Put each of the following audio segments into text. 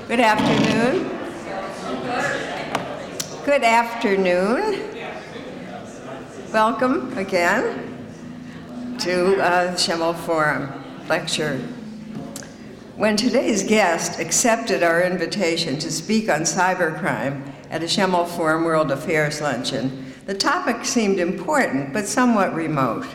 Good afternoon. Good afternoon. Welcome again to the Schemel Forum lecture. When today's guest accepted our invitation to speak on cybercrime at a Schemel Forum World Affairs luncheon, the topic seemed important but somewhat remote.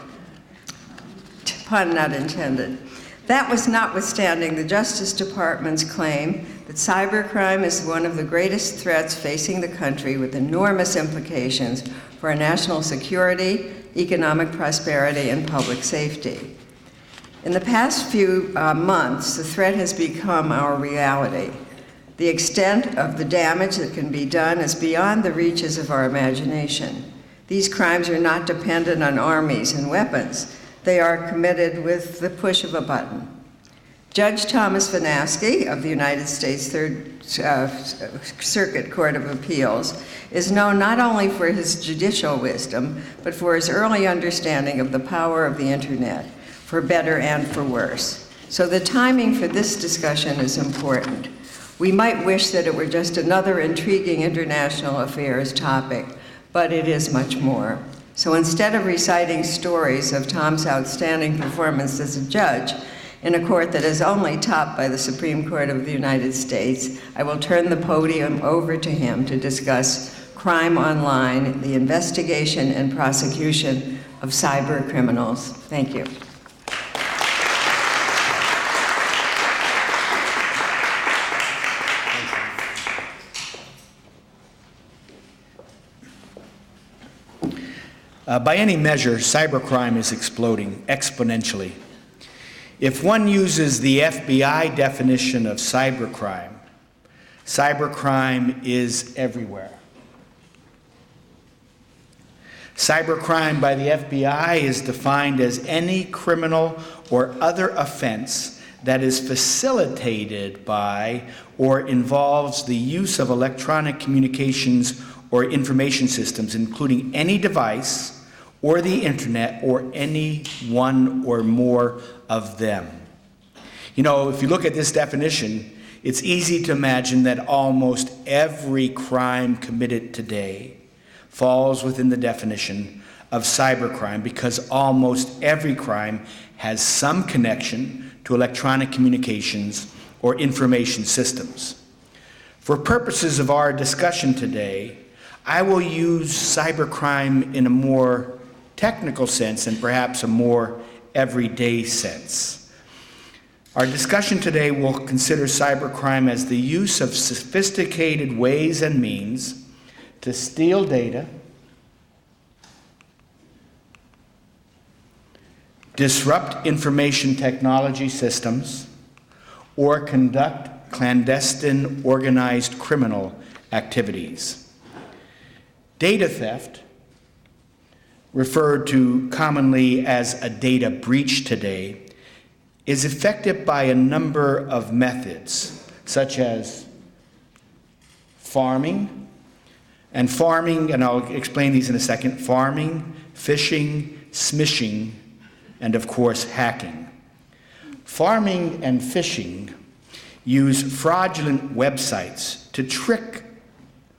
Pun not intended. That was notwithstanding the Justice Department's claim that cybercrime is one of the greatest threats facing the country with enormous implications for our national security, economic prosperity, and public safety. In the past few months, the threat has become our reality. The extent of the damage that can be done is beyond the reaches of our imagination. These crimes are not dependent on armies and weapons. They are committed with the push of a button. Judge Thomas Vanaskie of the United States Third Circuit Court of Appeals is known not only for his judicial wisdom, but for his early understanding of the power of the internet, for better and for worse. So the timing for this discussion is important. We might wish that it were just another intriguing international affairs topic, but it is much more. So instead of reciting stories of Tom's outstanding performance as a judge in a court that is only topped by the Supreme Court of the United States, I will turn the podium over to him to discuss crime online, the investigation and prosecution of cyber criminals. Thank you. By any measure, cybercrime is exploding exponentially. If one uses the FBI definition of cybercrime, cybercrime is everywhere. Cybercrime by the FBI is defined as any criminal or other offense that is facilitated by or involves the use of electronic communications or information systems, including any device or the internet or any one or more of them. You know, if you look at this definition, it's easy to imagine that almost every crime committed today falls within the definition of cybercrime, because almost every crime has some connection to electronic communications or information systems. For purposes of our discussion today, I will use cybercrime in a more technical sense and perhaps a more everyday sense. Our discussion today will consider cybercrime as the use of sophisticated ways and means to steal data, disrupt information technology systems, or conduct clandestine organized criminal activities. Data theft, referred to commonly as a data breach today, is effected by a number of methods, such as farming, and I'll explain these in a second, farming, phishing, smishing, and of course, hacking. Farming and phishing use fraudulent websites to trick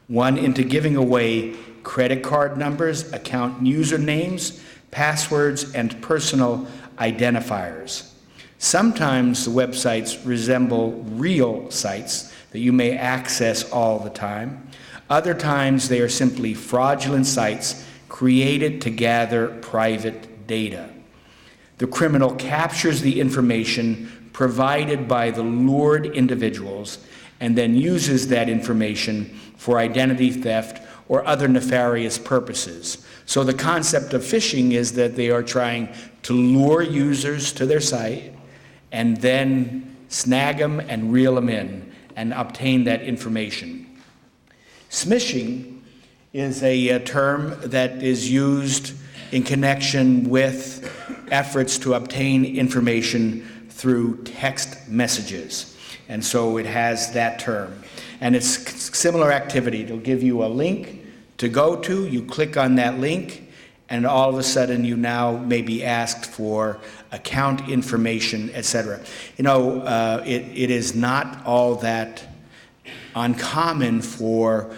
one into giving away credit card numbers, account usernames, passwords, and personal identifiers. Sometimes the websites resemble real sites that you may access all the time. Other times they are simply fraudulent sites created to gather private data. The criminal captures the information provided by the lured individuals and then uses that information for identity theft or other nefarious purposes. So the concept of phishing is that they are trying to lure users to their site and then snag them and reel them in and obtain that information. Smishing is a term that is used in connection with efforts to obtain information through text messages. And so it has that term. And it's similar activity. It'll give you a link to go to. You click on that link, and all of a sudden you now may be asked for account information, etc. You know, it is not all that uncommon for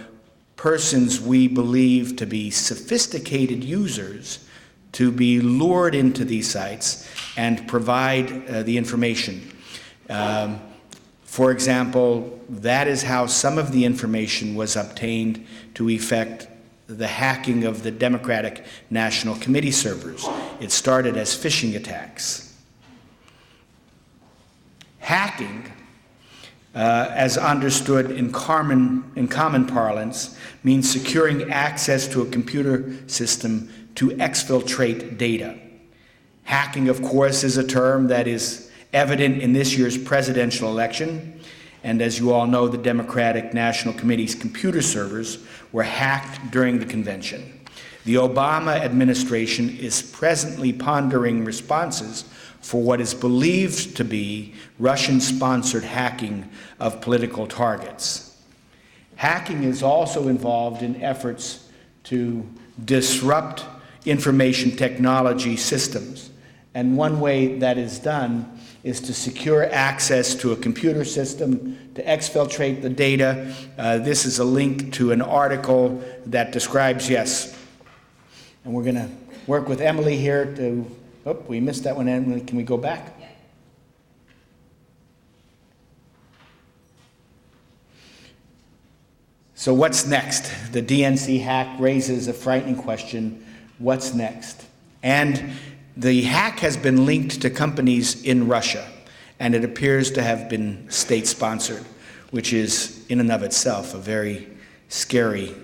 persons we believe to be sophisticated users to be lured into these sites and provide the information. For example, that is how some of the information was obtained to effect the hacking of the Democratic National Committee servers. It started as phishing attacks. Hacking, as understood in common parlance, means securing access to a computer system to exfiltrate data. Hacking, of course, is a term that is evident in this year's presidential election, and as you all know, the Democratic National Committee's computer servers were hacked during the convention. The Obama administration is presently pondering responses for what is believed to be Russian-sponsored hacking of political targets. Hacking is also involved in efforts to disrupt information technology systems. And one way that is done is to secure access to a computer system, to exfiltrate the data. This is a link to an article that describes, yes. And we're going to work with Emily here to, oh, we missed that one, Emily. Can we go back? Yeah. So what's next? The DNC hack raises a frightening question. What's next? And the hack has been linked to companies in Russia, and it appears to have been state-sponsored, which is in and of itself a very scary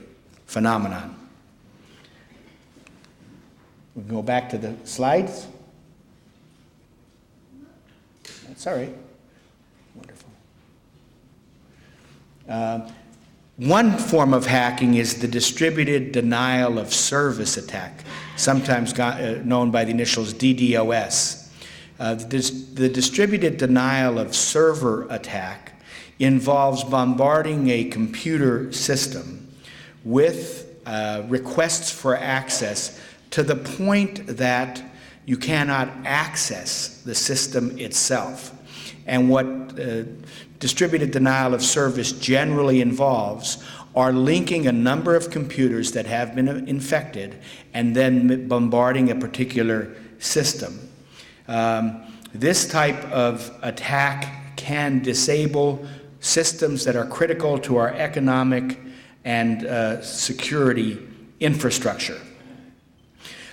phenomenon. We can go back to the slides. That's all right. Wonderful. One form of hacking is the distributed denial of service attack, sometimes known by the initials DDoS. The distributed denial of server attack involves bombarding a computer system with requests for access to the point that you cannot access the system itself. And what distributed denial of service generally involves are linking a number of computers that have been infected and then bombarding a particular system. This type of attack can disable systems that are critical to our economic and security infrastructure.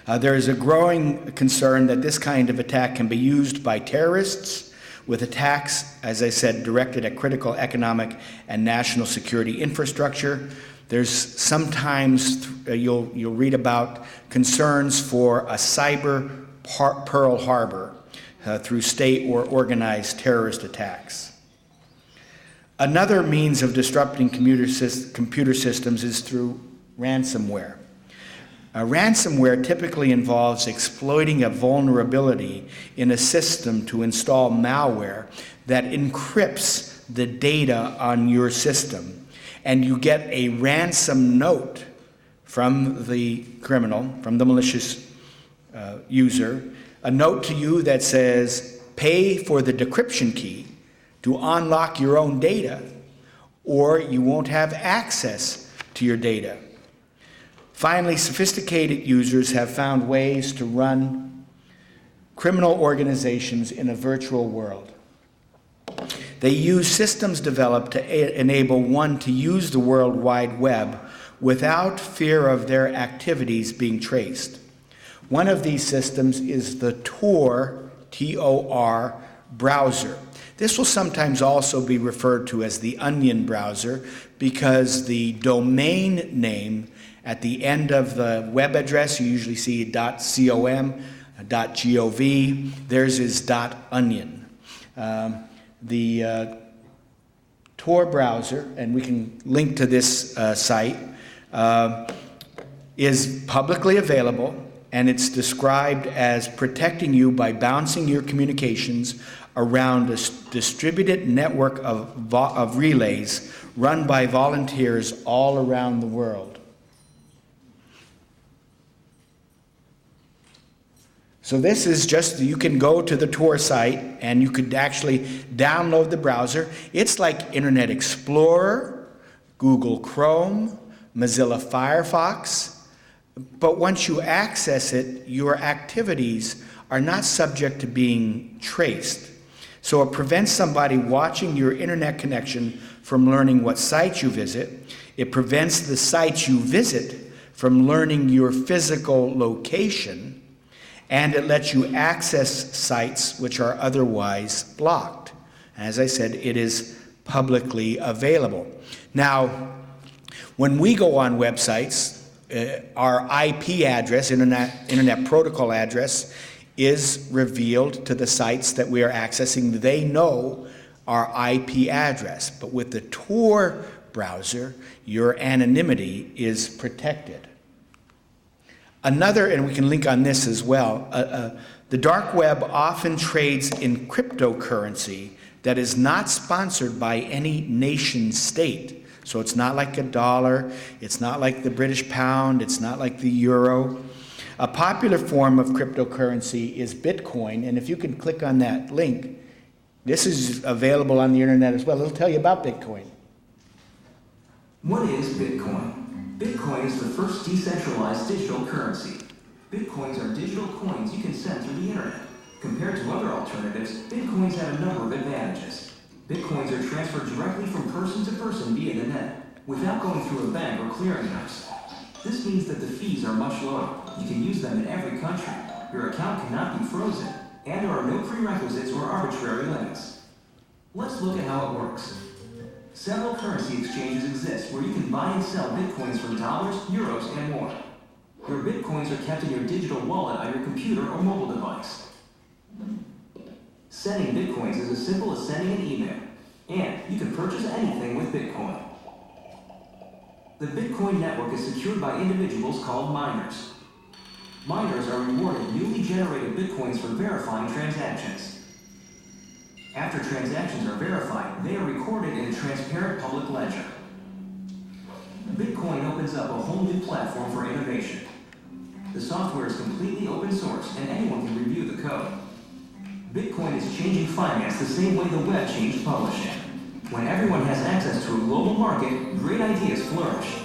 There is a growing concern that this kind of attack can be used by terrorists, with attacks, as I said, directed at critical economic and national security infrastructure. There's sometimes, you'll read about concerns for a cyber Pearl Harbor through state or organized terrorist attacks. Another means of disrupting computer systems is through ransomware. Ransomware typically involves exploiting a vulnerability in a system to install malware that encrypts the data on your system, and you get a ransom note from the criminal, from the malicious user, a note to you that says, pay for the decryption key to unlock your own data, or you won't have access to your data. Finally, sophisticated users have found ways to run criminal organizations in a virtual world. They use systems developed to enable one to use the World Wide Web without fear of their activities being traced. One of these systems is the Tor, T-O-R, browser. This will sometimes also be referred to as the Onion browser because the domain name at the end of the web address, you usually see .com, .gov. Theirs is .onion. The Tor browser, and we can link to this site, is publicly available, and it's described as protecting you by bouncing your communications around a distributed network of relays run by volunteers all around the world. So this is just, you can go to the Tor site and you could actually download the browser. It's like Internet Explorer, Google Chrome, Mozilla Firefox. But once you access it, your activities are not subject to being traced. So it prevents somebody watching your internet connection from learning what sites you visit. It prevents the sites you visit from learning your physical location. And it lets you access sites which are otherwise blocked. As I said, it is publicly available. Now, when we go on websites, our IP address, Internet Protocol address, is revealed to the sites that we are accessing. They know our IP address. But with the Tor browser, your anonymity is protected. Another, and we can link on this as well, the dark web often trades in cryptocurrency that is not sponsored by any nation state. So it's not like a dollar, it's not like the British pound, it's not like the euro. A popular form of cryptocurrency is Bitcoin, and if you can click on that link, this is available on the internet as well. It'll tell you about Bitcoin. What is Bitcoin? Bitcoin is the first decentralized digital currency. Bitcoins are digital coins you can send through the internet. Compared to other alternatives, Bitcoins have a number of advantages. Bitcoins are transferred directly from person to person via the net, without going through a bank or clearinghouse. This means that the fees are much lower. You can use them in every country. Your account cannot be frozen, and there are no prerequisites or arbitrary limits. Let's look at how it works. Several currency exchanges exist where you can buy and sell Bitcoins for dollars, euros, and more. Your Bitcoins are kept in your digital wallet on your computer or mobile device. Sending Bitcoins is as simple as sending an email, and you can purchase anything with Bitcoin. The Bitcoin network is secured by individuals called miners. Miners are rewarded newly generated Bitcoins for verifying transactions. After transactions are verified, they are recorded in a transparent public ledger. Bitcoin opens up a whole new platform for innovation. The software is completely open source and anyone can review the code. Bitcoin is changing finance the same way the web changed publishing. When everyone has access to a global market, great ideas flourish.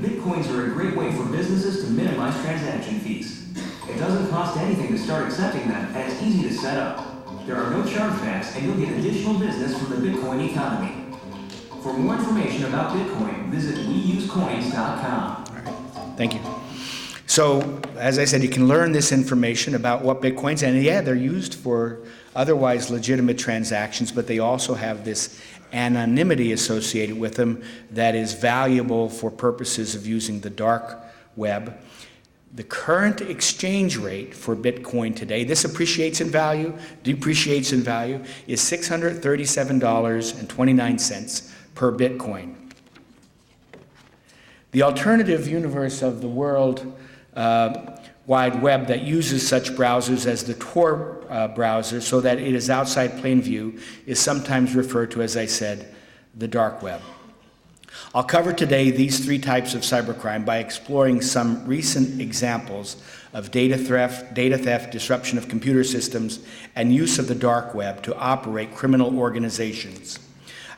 Bitcoins are a great way for businesses to minimize transaction fees. It doesn't cost anything to start accepting them, and it's easy to set up. There are no chargebacks, and you'll get additional business from the Bitcoin economy. For more information about Bitcoin, visit weusecoins.com. All right. Thank you. So, as I said, you can learn this information about what Bitcoins, and yeah, they're used for otherwise legitimate transactions, but they also have this anonymity associated with them that is valuable for purposes of using the dark web. The current exchange rate for Bitcoin today, this appreciates in value, depreciates in value, is $637.29 per Bitcoin. The alternative universe of the World Wide Web that uses such browsers as the Tor browser so that it is outside plain view is sometimes referred to, as I said, the dark web. I'll cover today these three types of cybercrime by exploring some recent examples of data theft, disruption of computer systems, and use of the dark web to operate criminal organizations.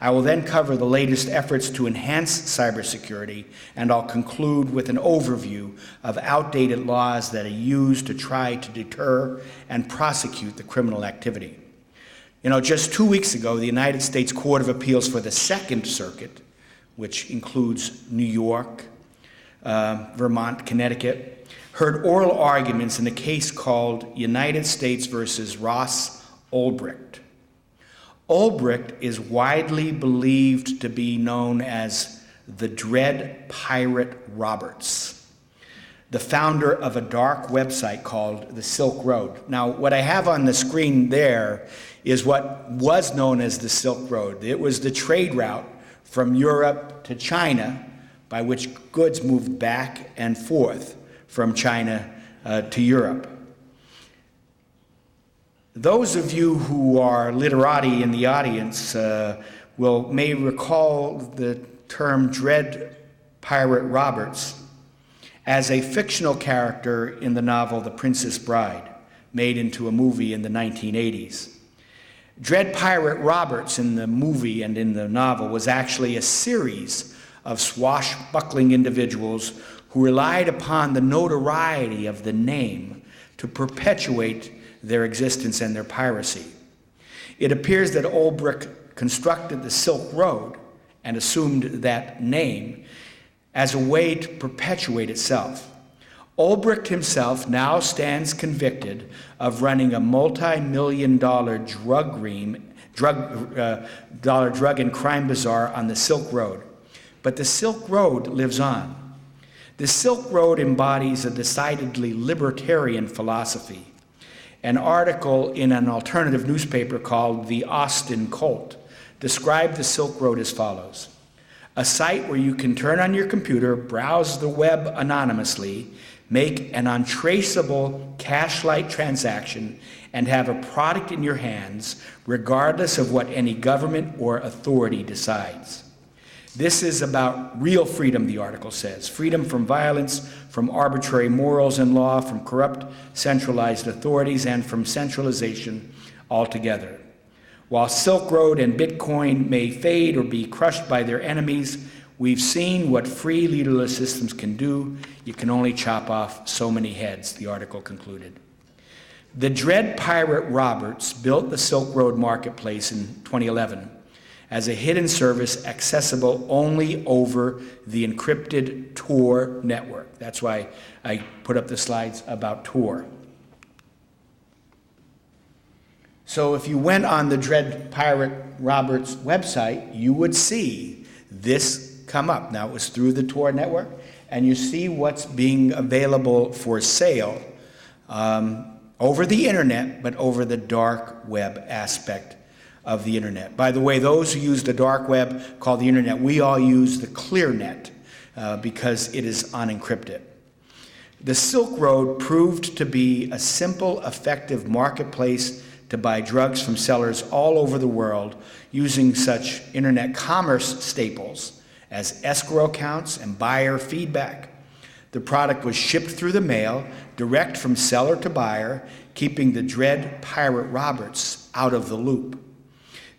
I will then cover the latest efforts to enhance cybersecurity, and I'll conclude with an overview of outdated laws that are used to try to deter and prosecute the criminal activity. You know, just 2 weeks ago, the United States Court of Appeals for the Second Circuit, which includes New York, Vermont, Connecticut, heard oral arguments in a case called United States versus Ross Ulbricht. Ulbricht is widely believed to be known as the Dread Pirate Roberts, the founder of a dark website called the Silk Road. Now, what I have on the screen there is what was known as the Silk Road. It was the trade route from Europe to China by which goods moved back and forth from China to Europe. Those of you who are literati in the audience may recall the term Dread Pirate Roberts as a fictional character in the novel The Princess Bride, made into a movie in the 1980s. Dread Pirate Roberts in the movie and in the novel was actually a series of swashbuckling individuals who relied upon the notoriety of the name to perpetuate their existence and their piracy. It appears that Olbrich constructed the Silk Road and assumed that name as a way to perpetuate itself. Olbrich himself now stands convicted of running a multi-million-dollar drug and crime bazaar on the Silk Road. But the Silk Road lives on. The Silk Road embodies a decidedly libertarian philosophy. An article in an alternative newspaper called The Austin Colt described the Silk Road as follows: a site where you can turn on your computer, browse the web anonymously, make an untraceable cash-light transaction, and have a product in your hands regardless of what any government or authority decides. This is about real freedom, the article says. Freedom from violence, from arbitrary morals and law, from corrupt centralized authorities, and from centralization altogether. While Silk Road and Bitcoin may fade or be crushed by their enemies, we've seen what free leaderless systems can do. You can only chop off so many heads, the article concluded. The Dread Pirate Roberts built the Silk Road Marketplace in 2011 as a hidden service accessible only over the encrypted Tor network. That's why I put up the slides about Tor. So if you went on the Dread Pirate Roberts website, you would see this come up. Now, it was through the Tor network, and you see what's being available for sale over the internet, but over the dark web aspect of the internet. By the way, those who use the dark web call the internet, we all use the clear net because it is unencrypted. The Silk Road proved to be a simple, effective marketplace to buy drugs from sellers all over the world using such internet commerce staples as escrow accounts and buyer feedback. The product was shipped through the mail, direct from seller to buyer, keeping the Dread Pirate Roberts out of the loop.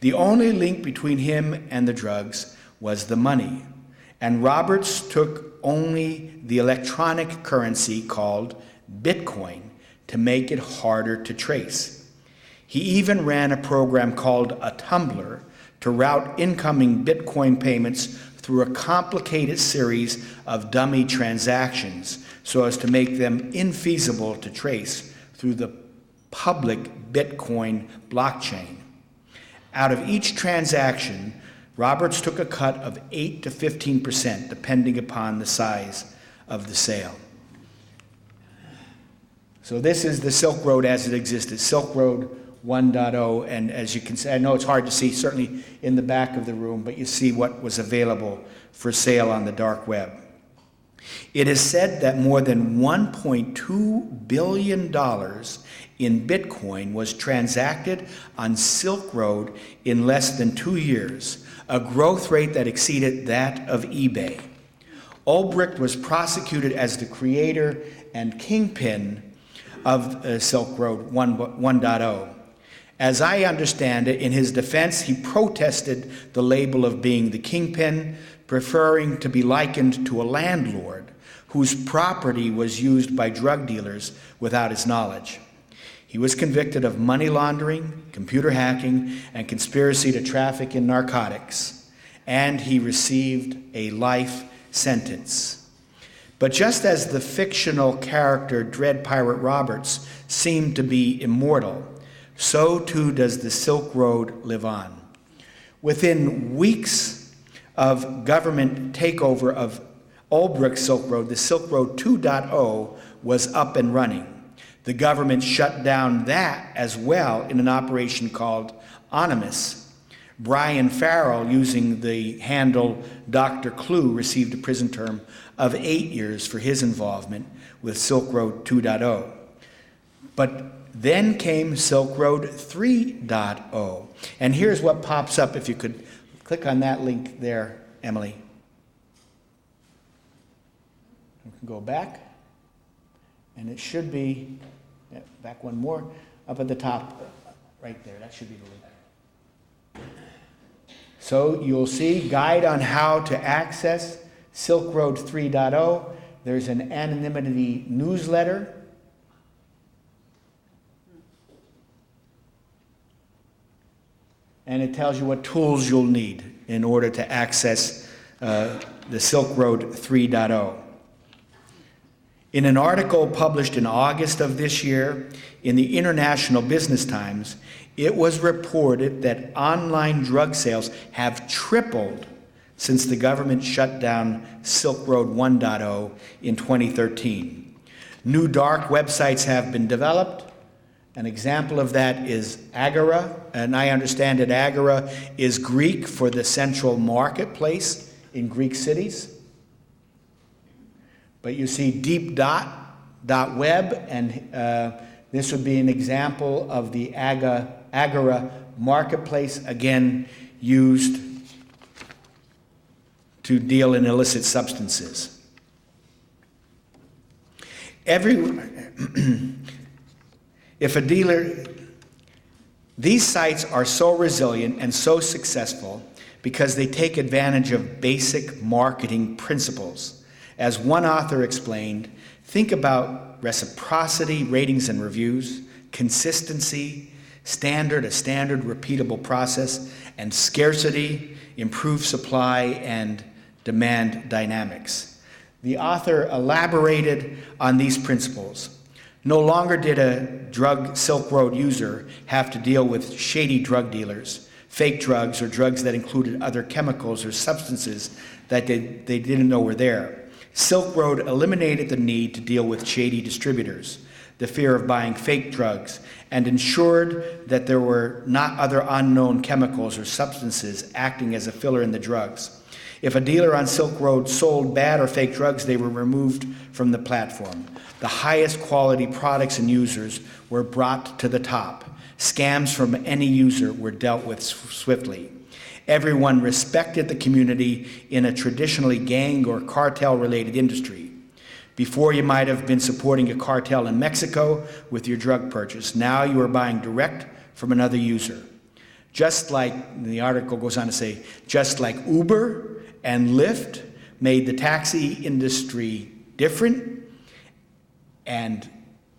The only link between him and the drugs was the money, and Roberts took only the electronic currency called Bitcoin to make it harder to trace. He even ran a program called a tumbler to route incoming Bitcoin payments through a complicated series of dummy transactions so as to make them infeasible to trace through the public Bitcoin blockchain. Out of each transaction, Roberts took a cut of 8 to 15%, depending upon the size of the sale. So this is the Silk Road as it existed, Silk Road 1.0, and as you can see, I know it's hard to see, certainly in the back of the room, but you see what was available for sale on the dark web. It is said that more than $1.2 billion in Bitcoin was transacted on Silk Road in less than 2 years, a growth rate that exceeded that of eBay. Olbrich was prosecuted as the creator and kingpin of Silk Road 1.0. As I understand it, in his defense, he protested the label of being the kingpin, preferring to be likened to a landlord whose property was used by drug dealers without his knowledge. He was convicted of money laundering, computer hacking, and conspiracy to traffic in narcotics, and he received a life sentence. But just as the fictional character Dread Pirate Roberts seemed to be immortal, so too does the Silk Road live on. Within weeks of government takeover of Olbrich's Silk Road, the Silk Road 2.0 was up and running. The government shut down that as well in an operation called Onimus. Brian Farrell, using the handle Dr. Clue, received a prison term of 8 years for his involvement with Silk Road 2.0. But then came Silk Road 3.0. And here's what pops up, if you could click on that link there, Emily. We can go back, and it should be, back one more, up at the top, right there. That should be the link. So you'll see guide on how to access Silk Road 3.0. There's an anonymity newsletter. And it tells you what tools you'll need in order to access the Silk Road 3.0. In an article published in August of this year in the International Business Times, it was reported that online drug sales have tripled since the government shut down Silk Road 1.0 in 2013. New dark websites have been developed. An example of that is Agora, and I understand that Agora is Greek for the central marketplace in Greek cities. But you see deep.web, and this would be an example of the Agora marketplace, again used to deal in illicit substances. If a dealer, these sites are so resilient and so successful because they take advantage of basic marketing principles. As one author explained, think about reciprocity, ratings and reviews, consistency, a standard repeatable process, and scarcity, improved supply and demand dynamics. The author elaborated on these principles. No longer did a drug Silk Road user have to deal with shady drug dealers, fake drugs, or drugs that included other chemicals or substances that they didn't know were there. Silk Road eliminated the need to deal with shady distributors, the fear of buying fake drugs, and ensured that there were not other unknown chemicals or substances acting as a filler in the drugs. If a dealer on Silk Road sold bad or fake drugs, they were removed from the platform. The highest quality products and users were brought to the top. Scams from any user were dealt with swiftly. Everyone respected the community in a traditionally gang or cartel-related industry. Before, you might have been supporting a cartel in Mexico with your drug purchase. Now you are buying direct from another user. Just like, the article goes on to say, just like Uber and Lyft made the taxi industry different and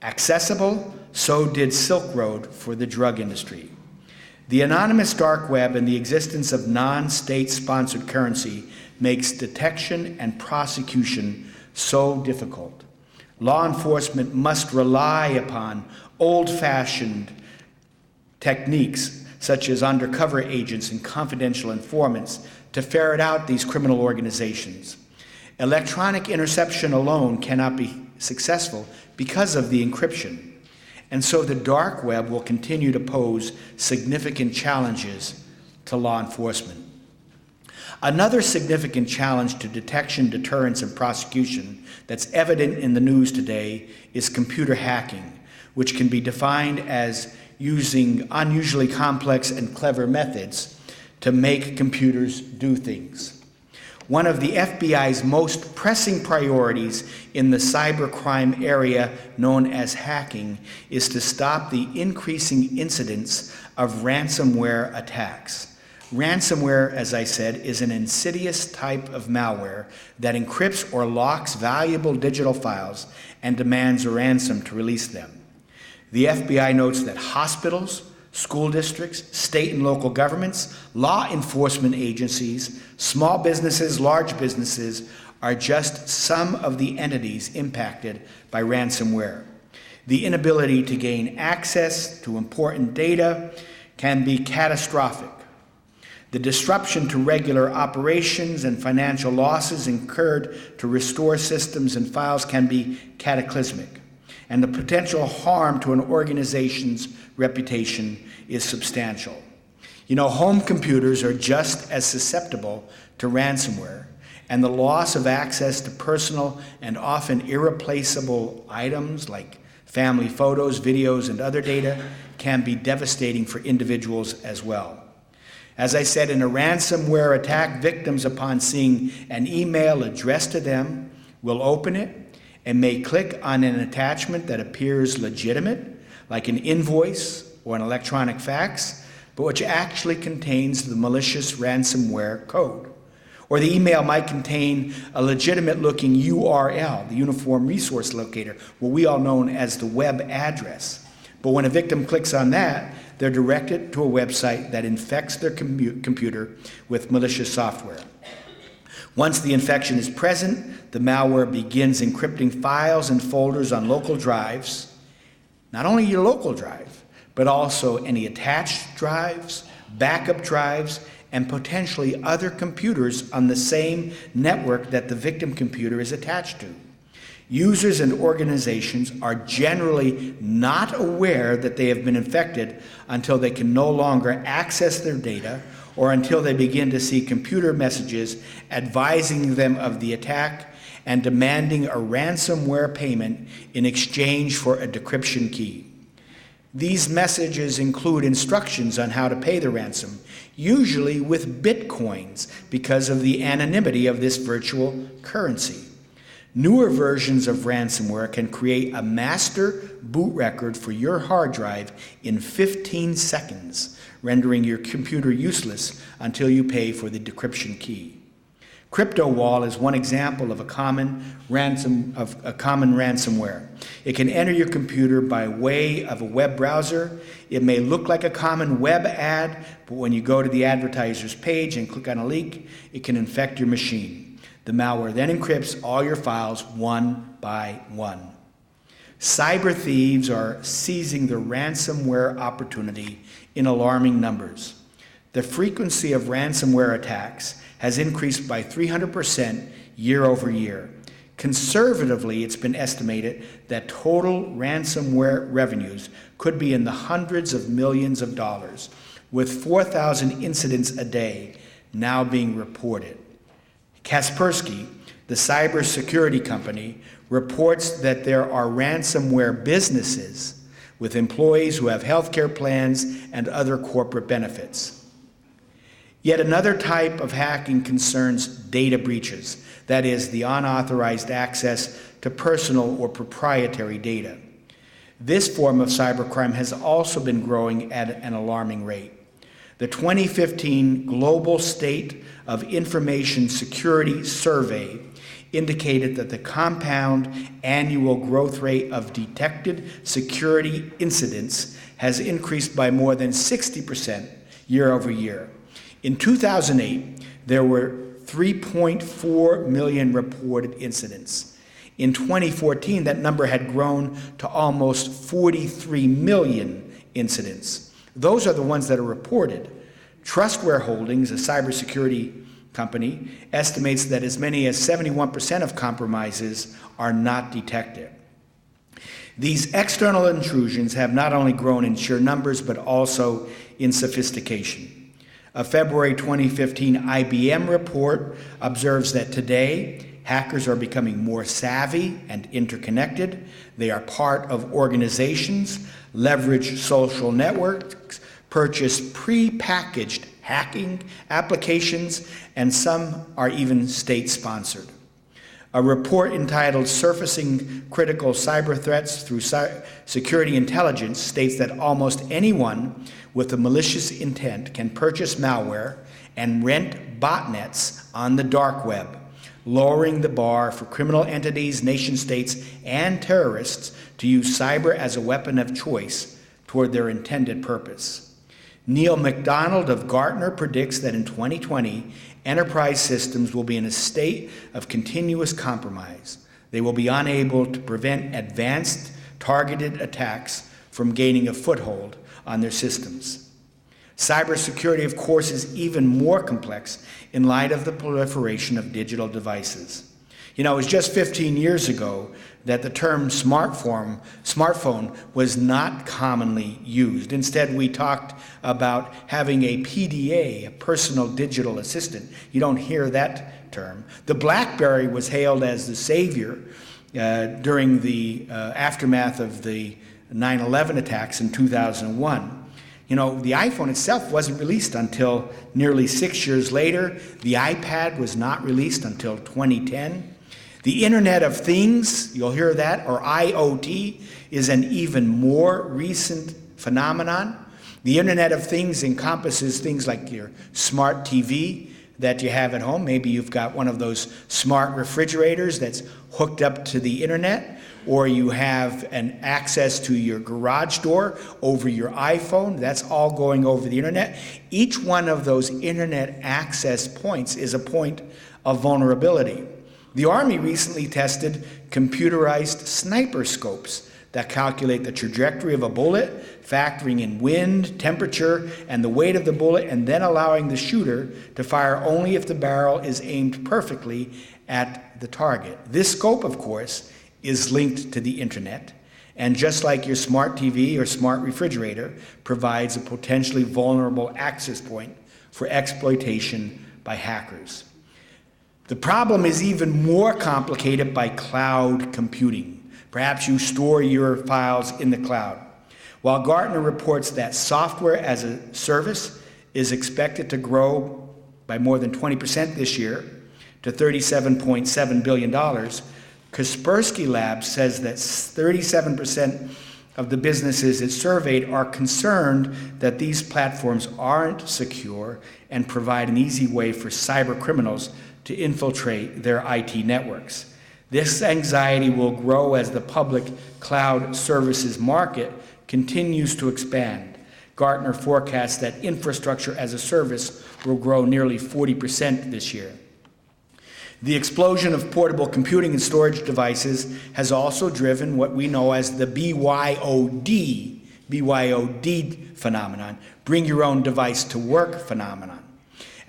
accessible, so did Silk Road for the drug industry. The anonymous dark web and the existence of non-state sponsored currency makes detection and prosecution so difficult. Law enforcement must rely upon old-fashioned techniques such as undercover agents and confidential informants to ferret out these criminal organizations. Electronic interception alone cannot be successful because of the encryption. And so the dark web will continue to pose significant challenges to law enforcement. Another significant challenge to detection, deterrence, and prosecution that's evident in the news today is computer hacking, which can be defined as using unusually complex and clever methods to make computers do things. One of the FBI's most pressing priorities in the cybercrime area known as hacking is to stop the increasing incidence of ransomware attacks. Ransomware, as I said, is an insidious type of malware that encrypts or locks valuable digital files and demands a ransom to release them. The FBI notes that hospitals, school districts, state and local governments, law enforcement agencies, small businesses, large businesses are just some of the entities impacted by ransomware. The inability to gain access to important data can be catastrophic. The disruption to regular operations and financial losses incurred to restore systems and files can be cataclysmic. And the potential harm to an organization's reputation is substantial. You know, home computers are just as susceptible to ransomware, and the loss of access to personal and often irreplaceable items like family photos, videos, and other data can be devastating for individuals as well. As I said, in a ransomware attack, victims, upon seeing an email addressed to them will open it and may click on an attachment that appears legitimate, like an invoice or an electronic fax, but which actually contains the malicious ransomware code. Or the email might contain a legitimate-looking URL, the Uniform Resource Locator, what we all know as the web address. But when a victim clicks on that, they're directed to a website that infects their computer with malicious software. Once the infection is present, the malware begins encrypting files and folders on local drives, not only your local drive, but also any attached drives, backup drives, and potentially other computers on the same network that the victim computer is attached to. Users and organizations are generally not aware that they have been infected until they can no longer access their data or until they begin to see computer messages advising them of the attack and demanding a ransomware payment in exchange for a decryption key. These messages include instructions on how to pay the ransom, usually with bitcoins because of the anonymity of this virtual currency. Newer versions of ransomware can create a master boot record for your hard drive in 15 seconds, rendering your computer useless until you pay for the decryption key. CryptoWall is one example of a common ransomware. It can enter your computer by way of a web browser. It may look like a common web ad, but when you go to the advertiser's page and click on a link, it can infect your machine. The malware then encrypts all your files one by one. Cyber thieves are seizing the ransomware opportunity in alarming numbers. The frequency of ransomware attacks has increased by 300% year over year. Conservatively, it's been estimated that total ransomware revenues could be in the hundreds of millions of dollars, with 4,000 incidents a day now being reported. Kaspersky, the cybersecurity company, reports that there are ransomware businesses with employees who have health care plans and other corporate benefits. Yet another type of hacking concerns data breaches, that is, the unauthorized access to personal or proprietary data. This form of cybercrime has also been growing at an alarming rate. The 2015 Global State of Information Security Survey indicated that the compound annual growth rate of detected security incidents has increased by more than 60% year over year. In 2008, there were 3.4 million reported incidents. In 2014, that number had grown to almost 43 million incidents. Those are the ones that are reported. Trustware Holdings, a cybersecurity company, estimates that as many as 71% of compromises are not detected. These external intrusions have not only grown in sheer numbers, but also in sophistication. A February 2015 IBM report observes that today, hackers are becoming more savvy and interconnected. They are part of organizations, leverage social networks, purchase pre-packaged hacking applications, and some are even state-sponsored. A report entitled Surfacing Critical Cyber Threats Through Security Intelligence states that almost anyone with a malicious intent can purchase malware and rent botnets on the dark web, lowering the bar for criminal entities, nation-states, and terrorists to use cyber as a weapon of choice toward their intended purpose. Neil McDonald of Gartner predicts that in 2020, enterprise systems will be in a state of continuous compromise. They will be unable to prevent advanced targeted attacks from gaining a foothold on their systems. Cybersecurity, of course, is even more complex in light of the proliferation of digital devices. You know, it was just 15 years ago that the term smartphone was not commonly used. Instead, we talked about having a PDA, a personal digital assistant. You don't hear that term. The BlackBerry was hailed as the savior during the aftermath of the 9/11 attacks in 2001. You know, the iPhone itself wasn't released until nearly 6 years later. The iPad was not released until 2010. The Internet of Things, you'll hear that, or IoT, is an even more recent phenomenon. The Internet of Things encompasses things like your smart TV that you have at home. Maybe you've got one of those smart refrigerators that's hooked up to the internet, or you have an access to your garage door over your iPhone. That's all going over the internet. Each one of those internet access points is a point of vulnerability. The Army recently tested computerized sniper scopes that calculate the trajectory of a bullet, factoring in wind, temperature, and the weight of the bullet, and then allowing the shooter to fire only if the barrel is aimed perfectly at the target. This scope, of course, is linked to the internet, and just like your smart TV or smart refrigerator, provides a potentially vulnerable access point for exploitation by hackers. The problem is even more complicated by cloud computing. Perhaps you store your files in the cloud. While Gartner reports that software as a service is expected to grow by more than 20% this year to $37.7 billion, Kaspersky Labs says that 37% of the businesses it surveyed are concerned that these platforms aren't secure and provide an easy way for cybercriminals to infiltrate their IT networks. This anxiety will grow as the public cloud services market continues to expand. Gartner forecasts that infrastructure as a service will grow nearly 40% this year. The explosion of portable computing and storage devices has also driven what we know as the BYOD phenomenon, bring your own device to work phenomenon.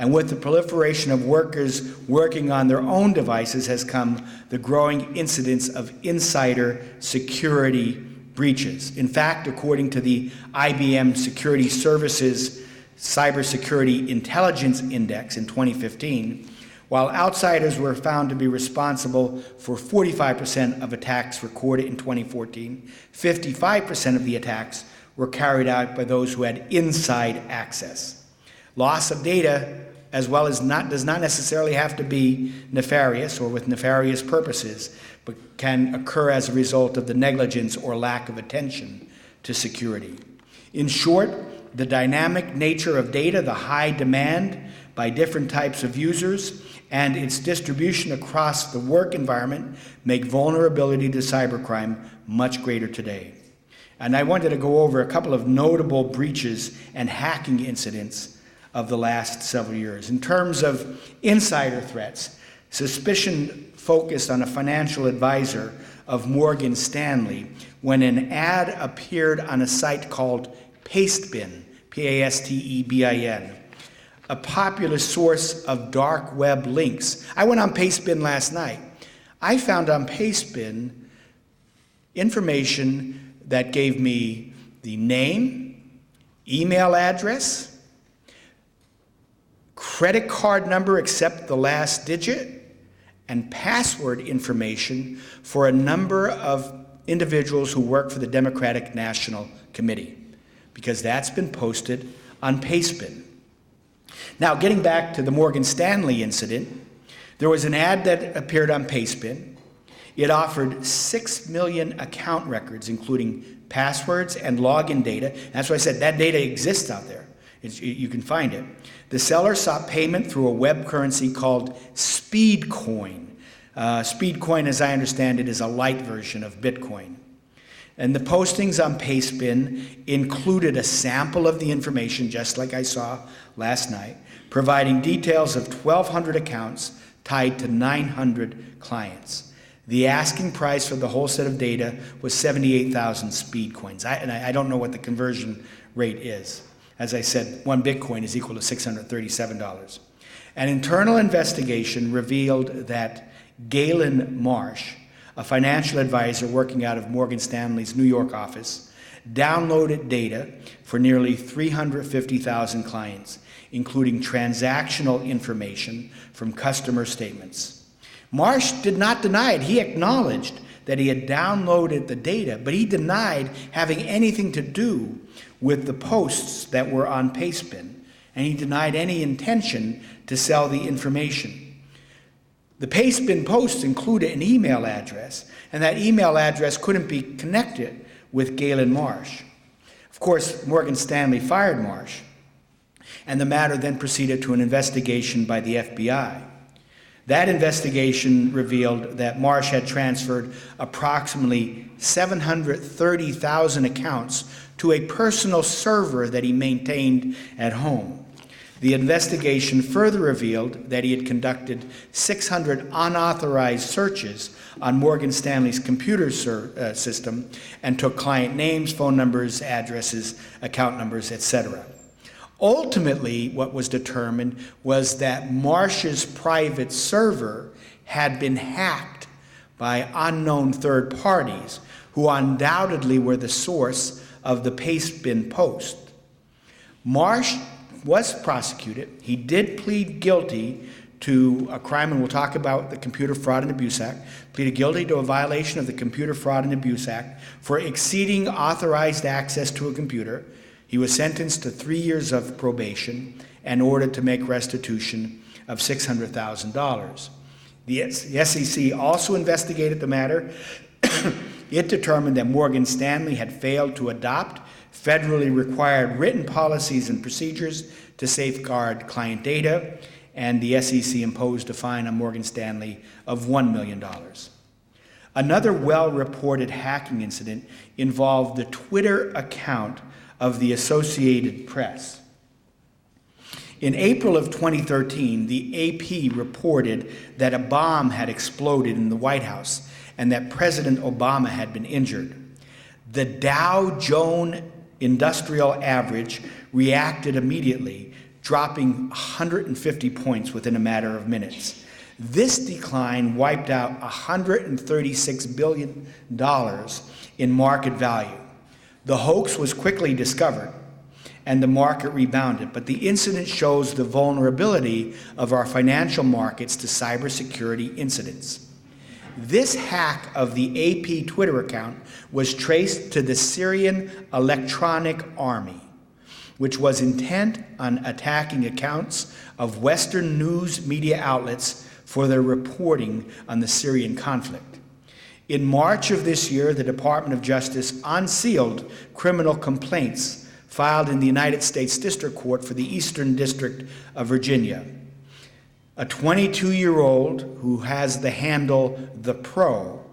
And with the proliferation of workers working on their own devices has come the growing incidence of insider security breaches. In fact, according to the IBM Security Services Cybersecurity Intelligence Index in 2015, while outsiders were found to be responsible for 45% of attacks recorded in 2014, 55% of the attacks were carried out by those who had inside access. Loss of data, as well as does not necessarily have to be nefarious or with nefarious purposes, but can occur as a result of the negligence or lack of attention to security. In short, the dynamic nature of data, the high demand by different types of users, and its distribution across the work environment make vulnerability to cybercrime much greater today. And I wanted to go over a couple of notable breaches and hacking incidents of the last several years. In terms of insider threats, suspicion focused on a financial advisor of Morgan Stanley when an ad appeared on a site called Pastebin, Pastebin, a popular source of dark web links. I went on Pastebin last night. I found on Pastebin information that gave me the name, email address, credit card number except the last digit, and password information for a number of individuals who work for the Democratic National Committee, because that's been posted on Pastebin. Now, getting back to the Morgan Stanley incident, there was an ad that appeared on Pastebin. It offered 6 million account records, including passwords and login data. That's why I said that data exists out there. You can find it. The seller sought payment through a web currency called Speedcoin. Speedcoin, as I understand it, is a light version of Bitcoin. And the postings on Pastebin included a sample of the information, just like I saw last night, providing details of 1,200 accounts tied to 900 clients. The asking price for the whole set of data was 78,000 Speedcoins. I don't know what the conversion rate is. As I said, one Bitcoin is equal to $637. An internal investigation revealed that Galen Marsh, a financial advisor working out of Morgan Stanley's New York office, downloaded data for nearly 350,000 clients, including transactional information from customer statements. Marsh did not deny it. He acknowledged that he had downloaded the data, but he denied having anything to do with the posts that were on Pastebin, and he denied any intention to sell the information. The pastebin posts included an email address, and that email address couldn't be connected with Galen Marsh. Of course, Morgan Stanley fired Marsh, and the matter then proceeded to an investigation by the FBI. That investigation revealed that Marsh had transferred approximately 730,000 accounts to a personal server that he maintained at home. The investigation further revealed that he had conducted 600 unauthorized searches on Morgan Stanley's computer system and took client names, phone numbers, addresses, account numbers, etc. Ultimately, what was determined was that Marsh's private server had been hacked by unknown third parties who undoubtedly were the source of the pastebin post. Marsh was prosecuted. He did plead guilty to a crime, and we'll talk about the Computer Fraud and Abuse Act, pleaded guilty to a violation of the Computer Fraud and Abuse Act for exceeding authorized access to a computer. He was sentenced to 3 years of probation and ordered to make restitution of $600,000. The SEC also investigated the matter. It determined that Morgan Stanley had failed to adopt federally required written policies and procedures to safeguard client data, and the SEC imposed a fine on Morgan Stanley of $1 million. Another well-reported hacking incident involved the Twitter account of the Associated Press. In April of 2013, the AP reported that a bomb had exploded in the White House and that President Obama had been injured. The Dow Jones Industrial Average reacted immediately, dropping 150 points within a matter of minutes. This decline wiped out $136 billion in market value. The hoax was quickly discovered, and the market rebounded, but the incident shows the vulnerability of our financial markets to cybersecurity incidents. This hack of the AP Twitter account was traced to the Syrian Electronic Army, which was intent on attacking accounts of Western news media outlets for their reporting on the Syrian conflict. In March of this year, the Department of Justice unsealed criminal complaints filed in the United States District Court for the Eastern District of Virginia. A 22-year-old who has the handle The Pro,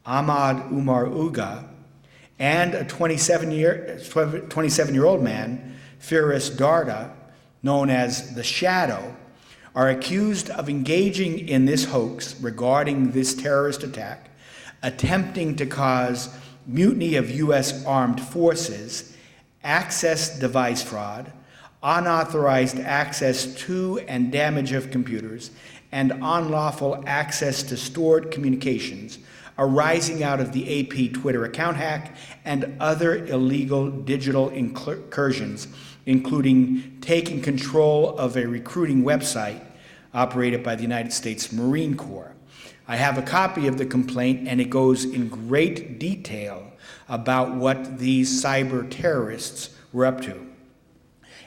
Ahmad Umar Uga, and a 27-year-old man, Firas Darda, known as The Shadow, are accused of engaging in this hoax regarding this terrorist attack, attempting to cause mutiny of U.S. armed forces, access device fraud, unauthorized access to and damage of computers, and unlawful access to stored communications arising out of the AP Twitter account hack and other illegal digital incursions, including taking control of a recruiting website operated by the United States Marine Corps. I have a copy of the complaint, and it goes in great detail about what these cyber terrorists were up to.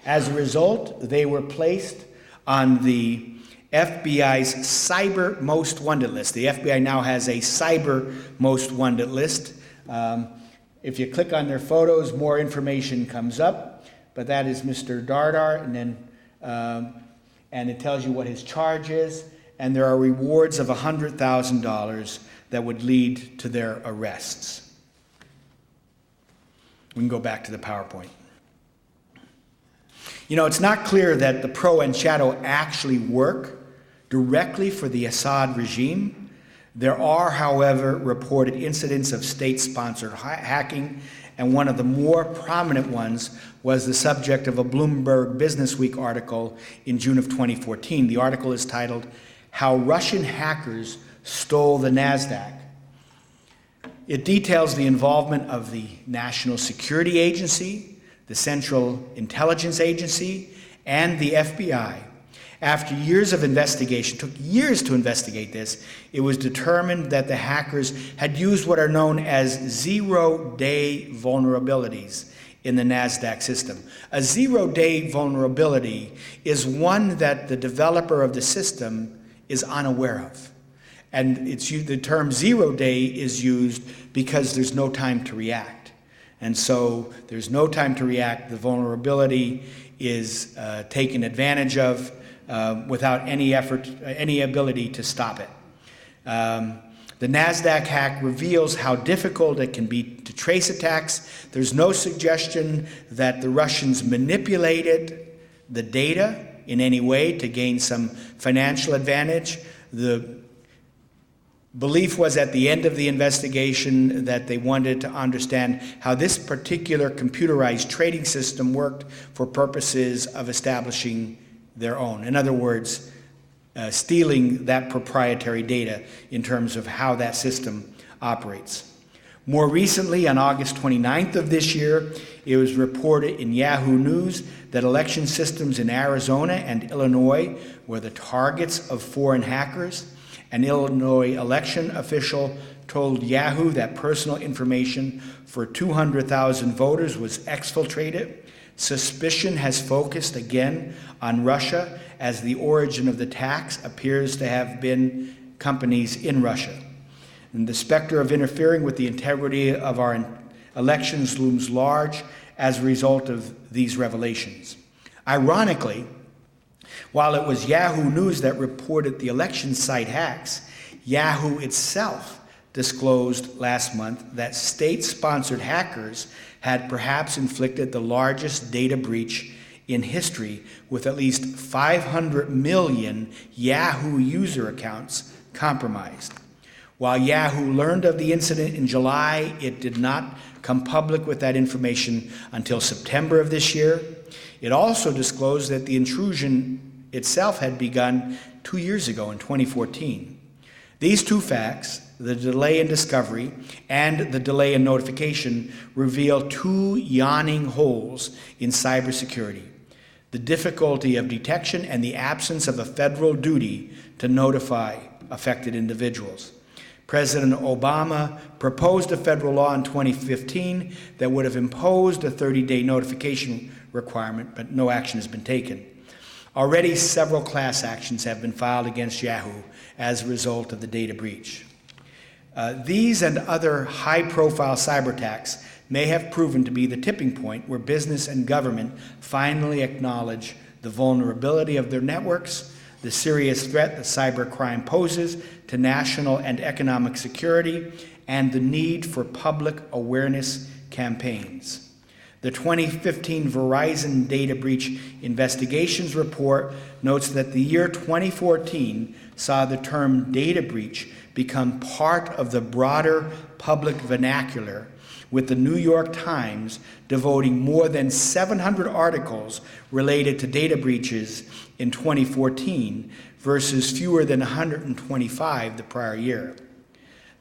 As a result, they were placed on the FBI's Cyber Most Wanted list. The FBI now has a Cyber Most Wanted list. If you click on their photos, more information comes up, but that is Mr. Dardar, and then and it tells you what his charge is, and there are rewards of $100,000 that would lead to their arrests. We can go back to the PowerPoint. You know, it's not clear that the Pro and Shadow actually work directly for the Assad regime. There are, however, reported incidents of state-sponsored hacking, and one of the more prominent ones was the subject of a Bloomberg Businessweek article in June of 2014. The article is titled, "How Russian Hackers Stole the Nasdaq." It details the involvement of the National Security Agency, the Central Intelligence Agency, and the FBI. After years of investigation, took years to investigate this, it was determined that the hackers had used what are known as zero-day vulnerabilities in the Nasdaq system. A zero-day vulnerability is one that the developer of the system is unaware of. And the term 0 day is used because there's no time to react. And so there's no time to react. The vulnerability is taken advantage of without any effort, any ability to stop it. The Nasdaq hack reveals how difficult it can be to trace attacks. There's no suggestion that the Russians manipulated the data in any way to gain some financial advantage. The belief was at the end of the investigation that they wanted to understand how this particular computerized trading system worked for purposes of establishing their own. In other words, stealing that proprietary data in terms of how that system operates. More recently, on August 29th of this year, it was reported in Yahoo News that election systems in Arizona and Illinois were the targets of foreign hackers. An Illinois election official told Yahoo that personal information for 200,000 voters was exfiltrated. Suspicion has focused again on Russia, as the origin of the attacks appears to have been companies in Russia. And the specter of interfering with the integrity of our elections looms large as a result of these revelations. Ironically, while it was Yahoo News that reported the election site hacks, Yahoo itself disclosed last month that state-sponsored hackers had perhaps inflicted the largest data breach in history, with at least 500 million Yahoo user accounts compromised. While Yahoo learned of the incident in July, it did not come public with that information until September of this year. It also disclosed that the intrusion itself had begun 2 years ago in 2014. These two facts, the delay in discovery and the delay in notification, reveal two yawning holes in cybersecurity: the difficulty of detection and the absence of a federal duty to notify affected individuals. President Obama proposed a federal law in 2015 that would have imposed a 30-day notification requirement, but no action has been taken. Already several class actions have been filed against Yahoo as a result of the data breach. These and other high-profile cyber attacks may have proven to be the tipping point where business and government finally acknowledge the vulnerability of their networks, the serious threat that cybercrime poses to national and economic security, and the need for public awareness campaigns. The 2015 Verizon Data Breach Investigations Report notes that the year 2014 saw the term data breach become part of the broader public vernacular, with the New York Times devoting more than 700 articles related to data breaches in 2014 versus fewer than 125 the prior year.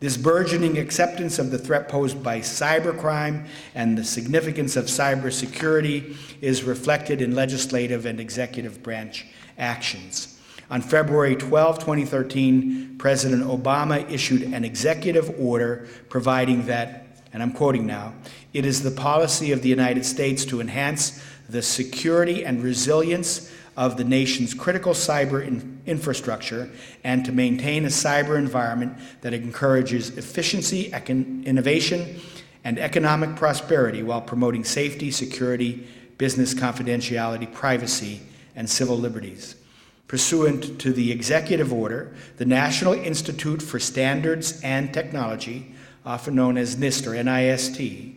This burgeoning acceptance of the threat posed by cybercrime and the significance of cybersecurity is reflected in legislative and executive branch actions. On February 12, 2013, President Obama issued an executive order providing that, and I'm quoting now, "It is the policy of the United States to enhance the security and resilience of the nation's critical cyber infrastructure and to maintain a cyber environment that encourages efficiency, innovation, and economic prosperity while promoting safety, security, business confidentiality, privacy, and civil liberties." Pursuant to the executive order, the National Institute for Standards and Technology, often known as NIST or NIST,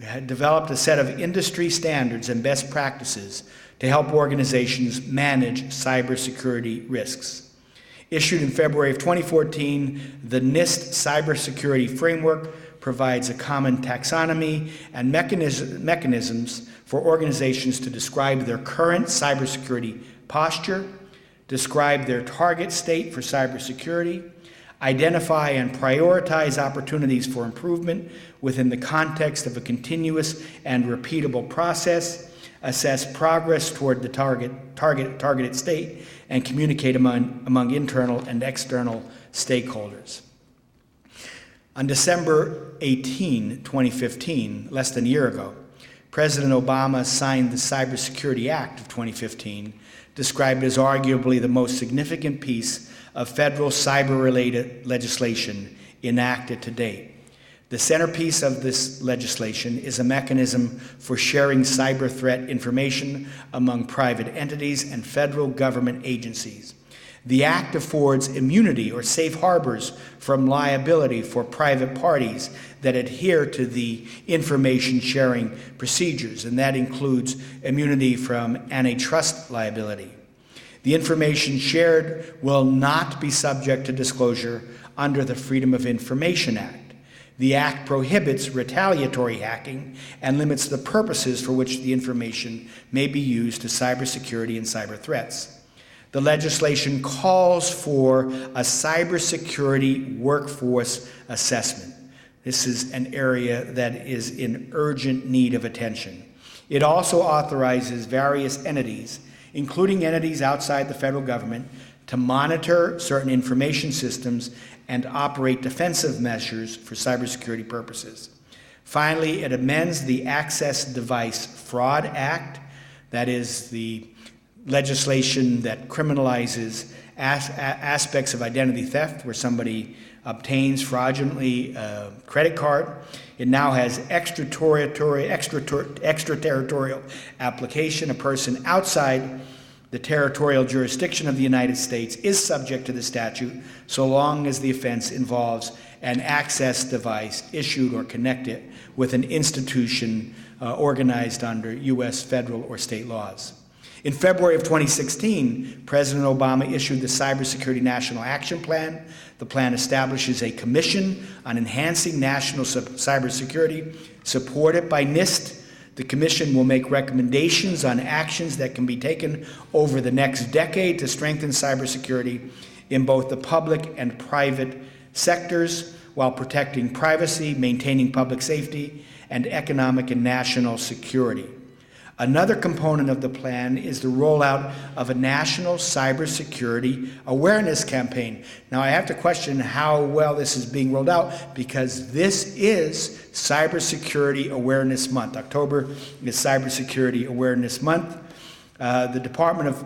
had developed a set of industry standards and best practices to help organizations manage cybersecurity risks. Issued in February of 2014, the NIST Cybersecurity Framework provides a common taxonomy and mechanisms for organizations to describe their current cybersecurity posture, describe their target state for cybersecurity, identify and prioritize opportunities for improvement within the context of a continuous and repeatable process, assess progress toward the targeted state, and communicate among internal and external stakeholders. On December 18, 2015, less than a year ago, President Obama signed the Cybersecurity Act of 2015, described as arguably the most significant piece of federal cyber-related legislation enacted to date. The centerpiece of this legislation is a mechanism for sharing cyber threat information among private entities and federal government agencies. The Act affords immunity or safe harbors from liability for private parties that adhere to the information sharing procedures, and that includes immunity from antitrust liability. The information shared will not be subject to disclosure under the Freedom of Information Act. The Act prohibits retaliatory hacking and limits the purposes for which the information may be used to cybersecurity and cyber threats. The legislation calls for a cybersecurity workforce assessment. This is an area that is in urgent need of attention. It also authorizes various entities, including entities outside the federal government, to monitor certain information systems and operate defensive measures for cybersecurity purposes. Finally, it amends the Access Device Fraud Act, that is the legislation that criminalizes aspects of identity theft where somebody obtains fraudulently a credit card. It now has extraterritorial application. A person outside the territorial jurisdiction of the United States is subject to the statute so long as the offense involves an access device issued or connected with an institution organized under U.S. federal or state laws. In February of 2016, President Obama issued the Cybersecurity National Action Plan. The plan establishes a commission on enhancing national cybersecurity, supported by NIST. The commission will make recommendations on actions that can be taken over the next decade to strengthen cybersecurity in both the public and private sectors while protecting privacy, maintaining public safety, and economic and national security. Another component of the plan is the rollout of a national cybersecurity awareness campaign. Now, I have to question how well this is being rolled out because this is Cybersecurity Awareness Month. October is Cybersecurity Awareness Month. The Department of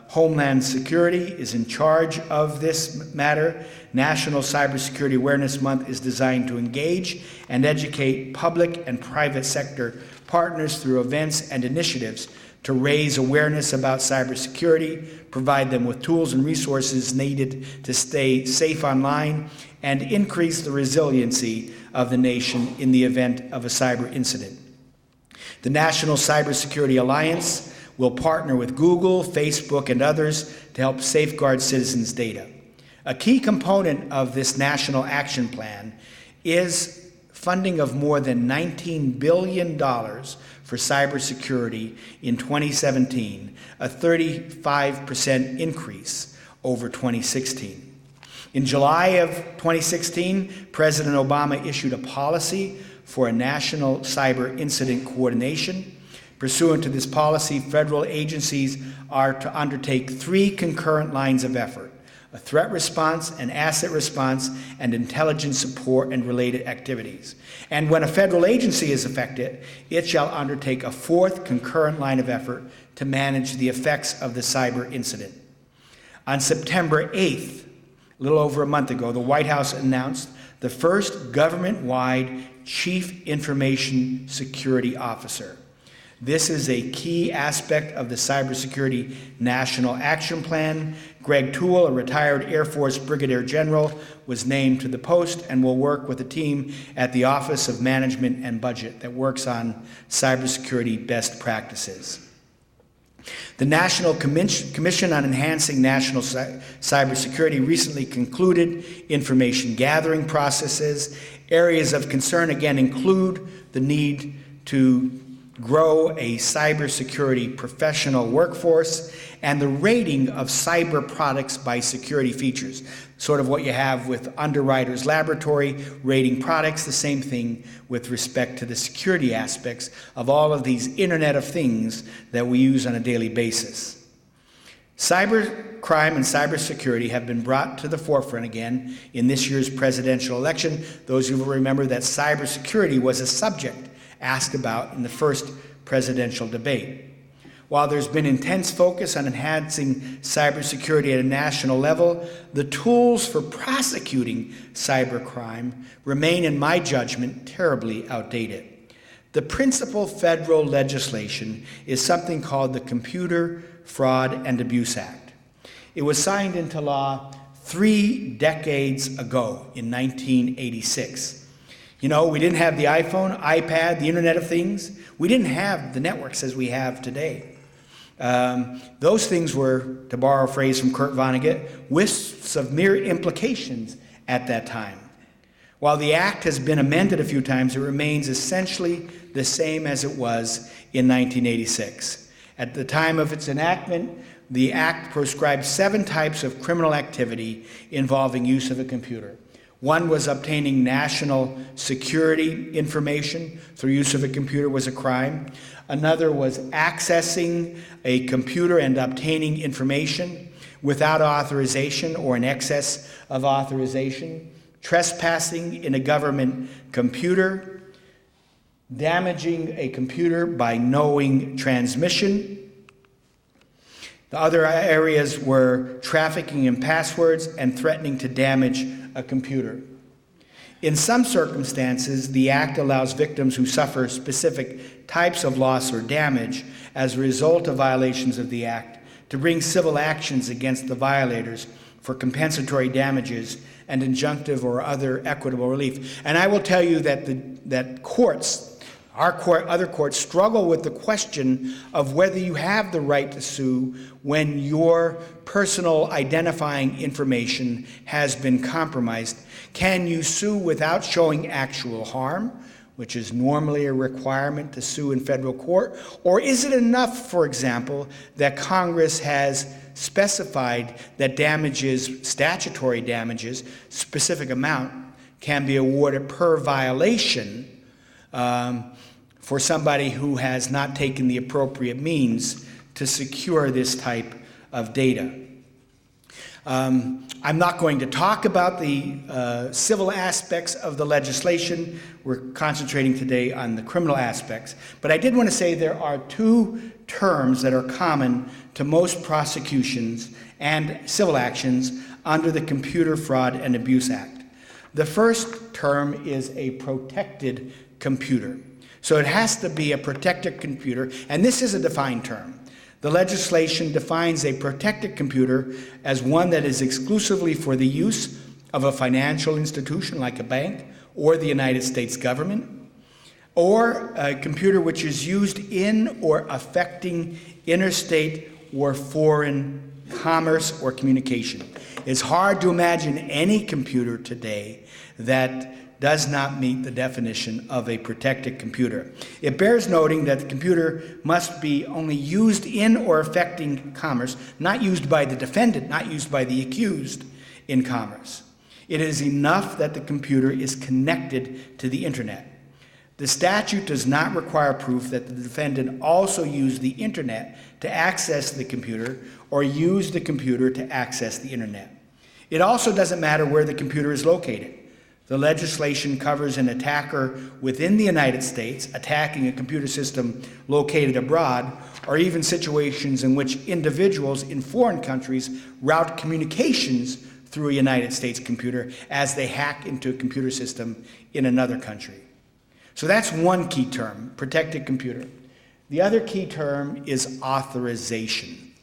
Homeland Security is in charge of this matter. National Cybersecurity Awareness Month is designed to engage and educate public and private sector partners through events and initiatives to raise awareness about cybersecurity, provide them with tools and resources needed to stay safe online, and increase the resiliency of the nation in the event of a cyber incident. The National Cybersecurity Alliance will partner with Google, Facebook, and others to help safeguard citizens' data. A key component of this national action plan is funding of more than $19 billion for cybersecurity in 2017, a 35% increase over 2016. In July of 2016, President Obama issued a policy for a national cyber incident coordination. Pursuant to this policy, federal agencies are to undertake 3 concurrent lines of effort: a threat response, an asset response, and intelligence support and related activities. And when a federal agency is affected, it shall undertake a 4th concurrent line of effort to manage the effects of the cyber incident. On September 8th, a little over a month ago, the White House announced the first government-wide Chief Information Security Officer. This is a key aspect of the Cybersecurity National Action Plan. Greg Toole, a retired Air Force Brigadier General, was named to the post and will work with a team at the Office of Management and Budget that works on cybersecurity best practices. The National Commission on Enhancing National Cybersecurity recently concluded information gathering processes. Areas of concern, again, include the need to grow a cybersecurity professional workforce, and the rating of cyber products by security features. Sort of what you have with Underwriters Laboratory rating products, the same thing with respect to the security aspects of all of these Internet of Things that we use on a daily basis. Cybercrime and cybersecurity have been brought to the forefront again in this year's presidential election. Those who will remember that cybersecurity was a subject asked about in the first presidential debate. While there's been intense focus on enhancing cybersecurity at a national level, the tools for prosecuting cybercrime remain, in my judgment, terribly outdated. The principal federal legislation is something called the Computer Fraud and Abuse Act. It was signed into law 3 decades ago in 1986. You know, we didn't have the iPhone, iPad, the Internet of Things. We didn't have the networks as we have today. Those things were, to borrow a phrase from Kurt Vonnegut, wisps of mere implications at that time. While the Act has been amended a few times, it remains essentially the same as it was in 1986. At the time of its enactment, the Act proscribed 7 types of criminal activity involving use of a computer. One was obtaining national security information through use of a computer was a crime. Another was accessing a computer and obtaining information without authorization or in excess of authorization. Trespassing in a government computer. Damaging a computer by knowing transmission. The other areas were trafficking in passwords and threatening to damage a computer. In some circumstances, the Act allows victims who suffer specific types of loss or damage as a result of violations of the Act to bring civil actions against the violators for compensatory damages and injunctive or other equitable relief. And I will tell you that courts, other courts, struggle with the question of whether you have the right to sue when your personal identifying information has been compromised. Can you sue without showing actual harm, which is normally a requirement to sue in federal court? Or is it enough, for example, that Congress has specified that damages, statutory damages, specific amount, can be awarded per violation for somebody who has not taken the appropriate means to secure this type of data. I'm not going to talk about the civil aspects of the legislation. We're concentrating today on the criminal aspects. But I did want to say there are 2 terms that are common to most prosecutions and civil actions under the Computer Fraud and Abuse Act. The first term is a protected computer. So it has to be a protected computer, and this is a defined term. The legislation defines a protected computer as one that is exclusively for the use of a financial institution like a bank or the United States government, or a computer which is used in or affecting interstate or foreign commerce or communication. It's hard to imagine any computer today that does not meet the definition of a protected computer. It bears noting that the computer must be only used in or affecting commerce, not used by the defendant, not used by the accused in commerce. It is enough that the computer is connected to the internet. The statute does not require proof that the defendant also used the internet to access the computer or used the computer to access the internet. It also doesn't matter where the computer is located. The legislation covers an attacker within the United States attacking a computer system located abroad, or even situations in which individuals in foreign countries route communications through a United States computer as they hack into a computer system in another country. So that's one key term, protected computer. The other key term is authorization.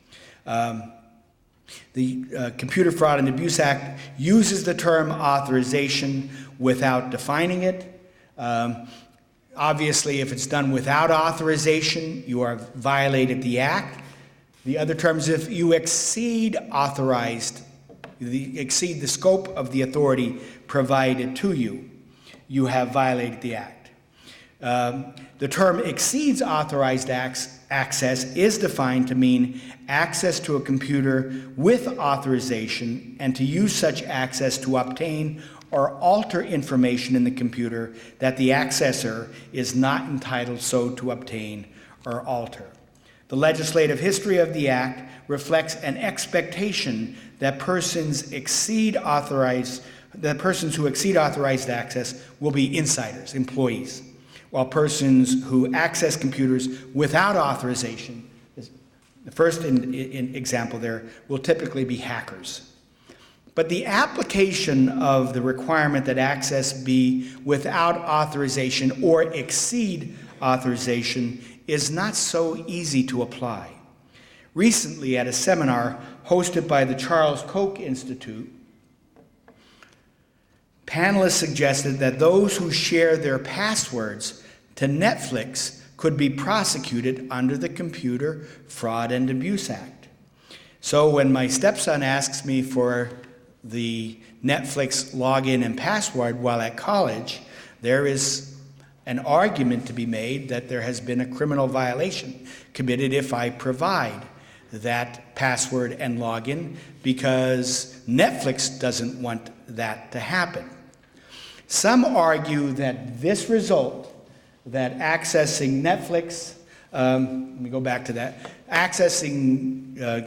The Computer Fraud and Abuse Act uses the term authorization without defining it. Obviously, if it's done without authorization, you are violated the Act. The other term is if you exceed the scope of the authority provided to you, you have violated the Act. The term exceeds authorized access is defined to mean access to a computer with authorization and to use such access to obtain or alter information in the computer that the accessor is not entitled so to obtain or alter. The legislative history of the Act reflects an expectation that persons who exceed authorized access will be insiders, employees, while persons who access computers without authorization, The first in example there will typically be hackers. But the application of the requirement that access be without authorization or exceed authorization is not so easy to apply. Recently, at a seminar hosted by the Charles Koch Institute, panelists suggested that those who share their passwords to Netflix could be prosecuted under the Computer Fraud and Abuse Act. So when my stepson asks me for the Netflix login and password while at college, there is an argument to be made that there has been a criminal violation committed if I provide that password and login, because Netflix doesn't want that to happen. Some argue that this result, that accessing Netflix, let me go back to that,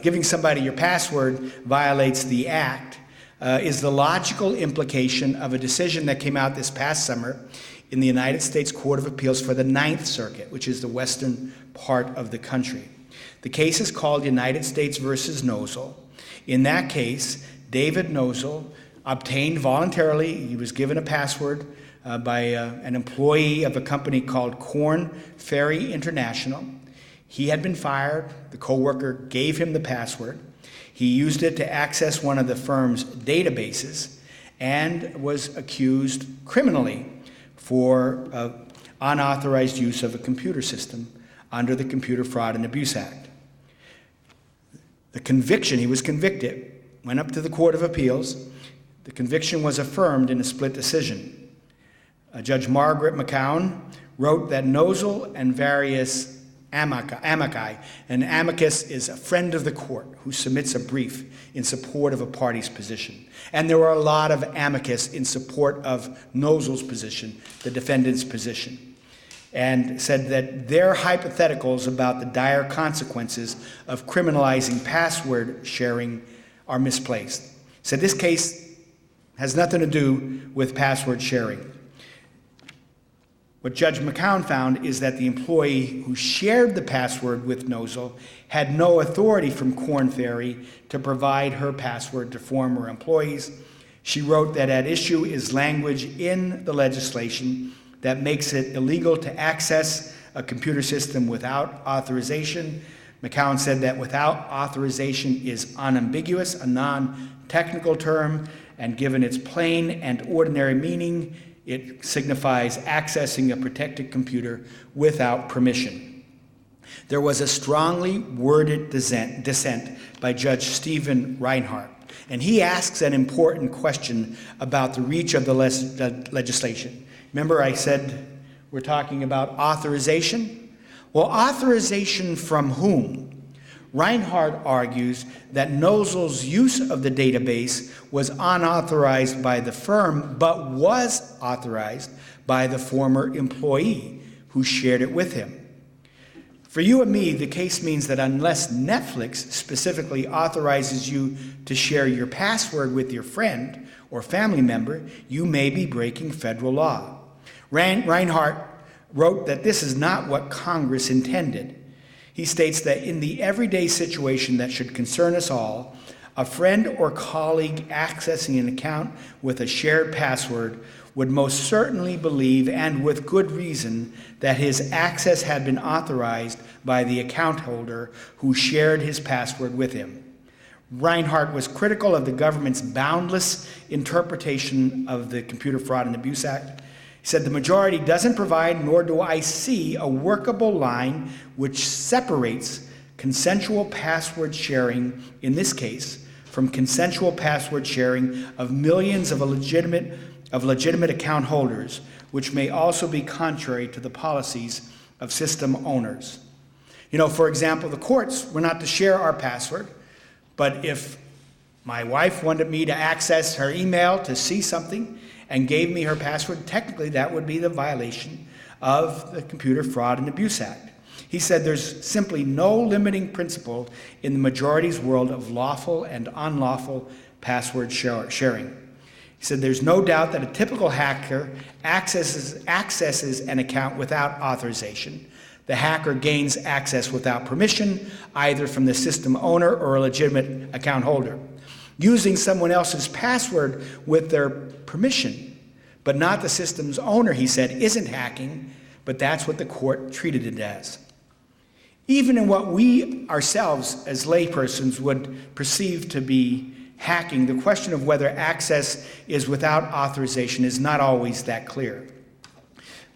giving somebody your password violates the act, is the logical implication of a decision that came out this past summer in the United States Court of Appeals for the Ninth Circuit, which is the western part of the country. The case is called United States versus Nozzle. In that case, David Nozzle obtained voluntarily, he was given a password by an employee of a company called Korn Ferry International. He had been fired. The coworker gave him the password. He used it to access one of the firm's databases and was accused criminally for unauthorized use of a computer system under the Computer Fraud and Abuse Act. The conviction, he was convicted, went up to the Court of Appeals. The conviction was affirmed in a split decision. Judge Margaret McCown wrote that Nozzle and various amici, an amicus is a friend of the court who submits a brief in support of a party's position. And there were a lot of amicus in support of Nozzle's position, the defendant's position, and said that their hypotheticals about the dire consequences of criminalizing password sharing are misplaced. Said this case has nothing to do with password sharing. What Judge McCown found is that the employee who shared the password with Nozzle had no authority from Korn Ferry to provide her password to former employees. She wrote that at issue is language in the legislation that makes it illegal to access a computer system without authorization. McCown said that without authorization is unambiguous, a non-technical term, and given its plain and ordinary meaning, it signifies accessing a protected computer without permission. There was a strongly worded dissent by Judge Stephen Reinhardt, and he asks an important question about the reach of the legislation. Remember I said we're talking about authorization? Well, authorization from whom? Reinhardt argues that Nozzle's use of the database was unauthorized by the firm, but was authorized by the former employee who shared it with him. For you and me, the case means that unless Netflix specifically authorizes you to share your password with your friend or family member, you may be breaking federal law. Reinhardt wrote that this is not what Congress intended. He states that in the everyday situation that should concern us all, a friend or colleague accessing an account with a shared password would most certainly believe, and with good reason, that his access had been authorized by the account holder who shared his password with him. Reinhardt was critical of the government's boundless interpretation of the Computer Fraud and Abuse Act. He said, the majority doesn't provide, nor do I see, a workable line which separates consensual password sharing, in this case, from consensual password sharing of millions of legitimate account holders, which may also be contrary to the policies of system owners. You know, for example, the courts were not to share our password, but if my wife wanted me to access her email to see something and gave me her password, technically that would be the violation of the Computer Fraud and Abuse Act. He said there's simply no limiting principle in the majority's world of lawful and unlawful password sharing. He said there's no doubt that a typical hacker accesses an account without authorization. The hacker gains access without permission, either from the system owner or a legitimate account holder, using someone else's password with their permission, but not the system's owner, he said, isn't hacking, but that's what the court treated it as. Even in what we ourselves as laypersons would perceive to be hacking, the question of whether access is without authorization is not always that clear.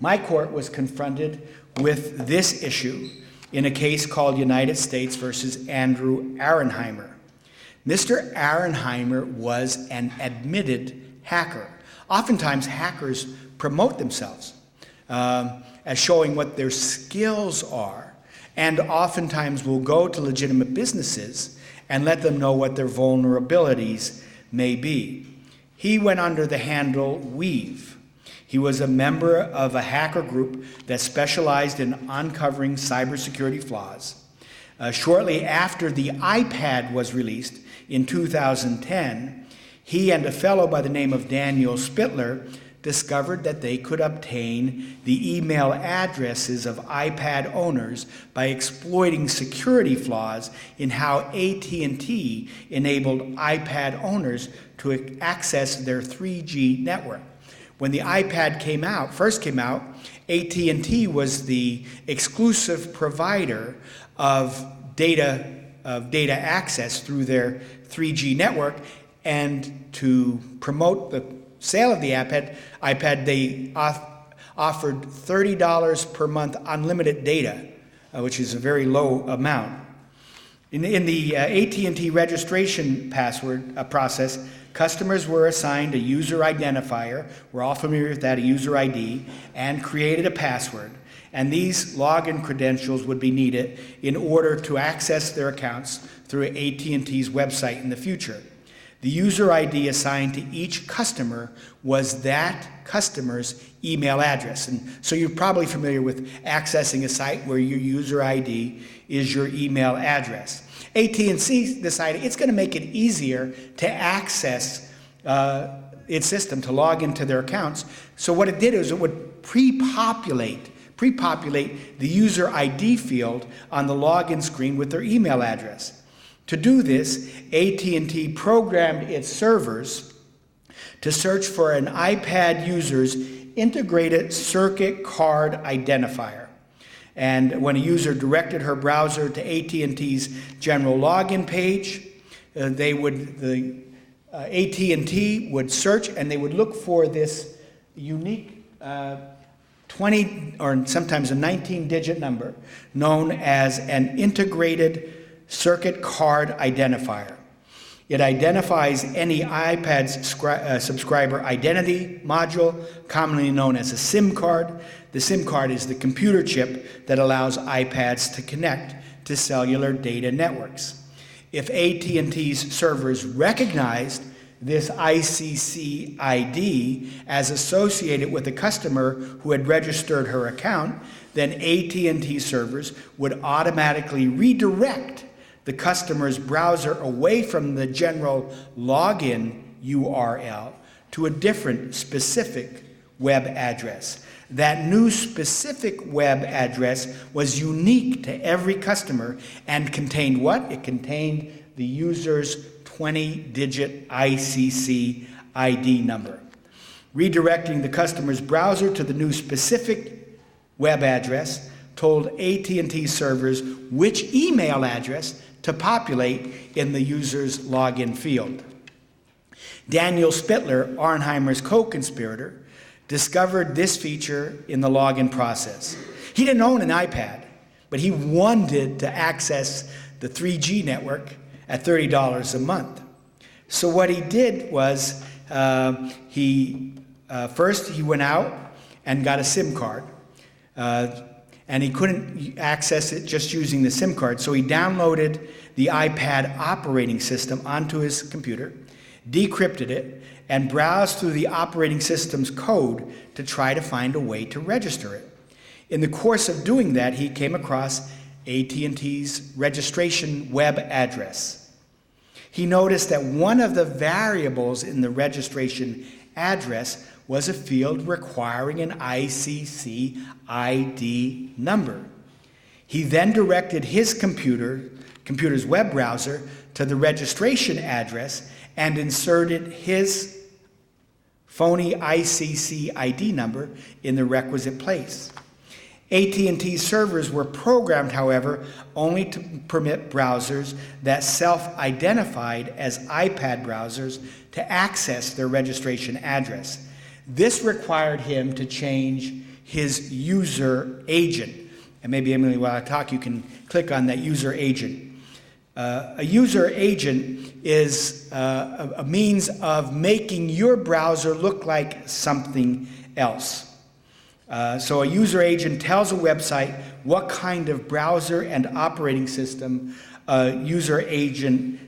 My court was confronted with this issue in a case called United States versus Andrew Aronheimer. Mr. Aronheimer was an admitted hacker. Oftentimes, hackers promote themselves as showing what their skills are, and oftentimes will go to legitimate businesses and let them know what their vulnerabilities may be. He went under the handle Weave. He was a member of a hacker group that specialized in uncovering cybersecurity flaws. Shortly after the iPad was released in 2010, he and a fellow by the name of Daniel Spittler discovered that they could obtain the email addresses of iPad owners by exploiting security flaws in how AT&T enabled iPad owners to access their 3G network. When the iPad first came out, AT&T was the exclusive provider of data access through their 3G network, and to promote the sale of the iPad, they offered $30 per month unlimited data, which is a very low amount. In the AT&T registration process, customers were assigned a user identifier, we're all familiar with that, a user ID, and created a password. And these login credentials would be needed in order to access their accounts through AT&T's website in the future. The user ID assigned to each customer was that customer's email address. And so you're probably familiar with accessing a site where your user ID is your email address. AT&T decided it's going to make it easier to access its system, to log into their accounts. So what it did is it would pre-populate the user ID field on the login screen with their email address. To do this, AT&T programmed its servers to search for an iPad user's integrated circuit card identifier. And when a user directed her browser to AT&T's general login page, AT&T would search, and they would look for this unique 20 or sometimes a 19-digit number known as an integrated circuit card identifier. It identifies any iPad subscriber identity module, commonly known as a SIM card. The SIM card is the computer chip that allows iPads to connect to cellular data networks. If AT&T's servers recognized this ICC ID as associated with a customer who had registered her account, then AT&T servers would automatically redirect the customer's browser away from the general login URL to a different specific web address. That new specific web address was unique to every customer and contained what? It contained the user's 20-digit ICC ID number. Redirecting the customer's browser to the new specific web address told AT&T servers which email address to populate in the user's login field. Daniel Spittler, Aronheimer's co-conspirator, discovered this feature in the login process. He didn't own an iPad, but he wanted to access the 3G network at $30 a month. So what he did was first he went out and got a SIM card. And he couldn't access it just using the SIM card. So he downloaded the iPad operating system onto his computer, decrypted it, and browsed through the operating system's code to try to find a way to register it. In the course of doing that, he came across AT&T's registration web address. He noticed that one of the variables in the registration address was a field requiring an ICC ID number. He then directed his computer's web browser to the registration address and inserted his phony ICC ID number in the requisite place. AT&T servers were programmed, however, only to permit browsers that self-identified as iPad browsers to access their registration address. This required him to change his user agent. And maybe, Emily, while I talk, you can click on that user agent. A user agent is a means of making your browser look like something else. So a user agent tells a website what kind of browser and operating system a user agent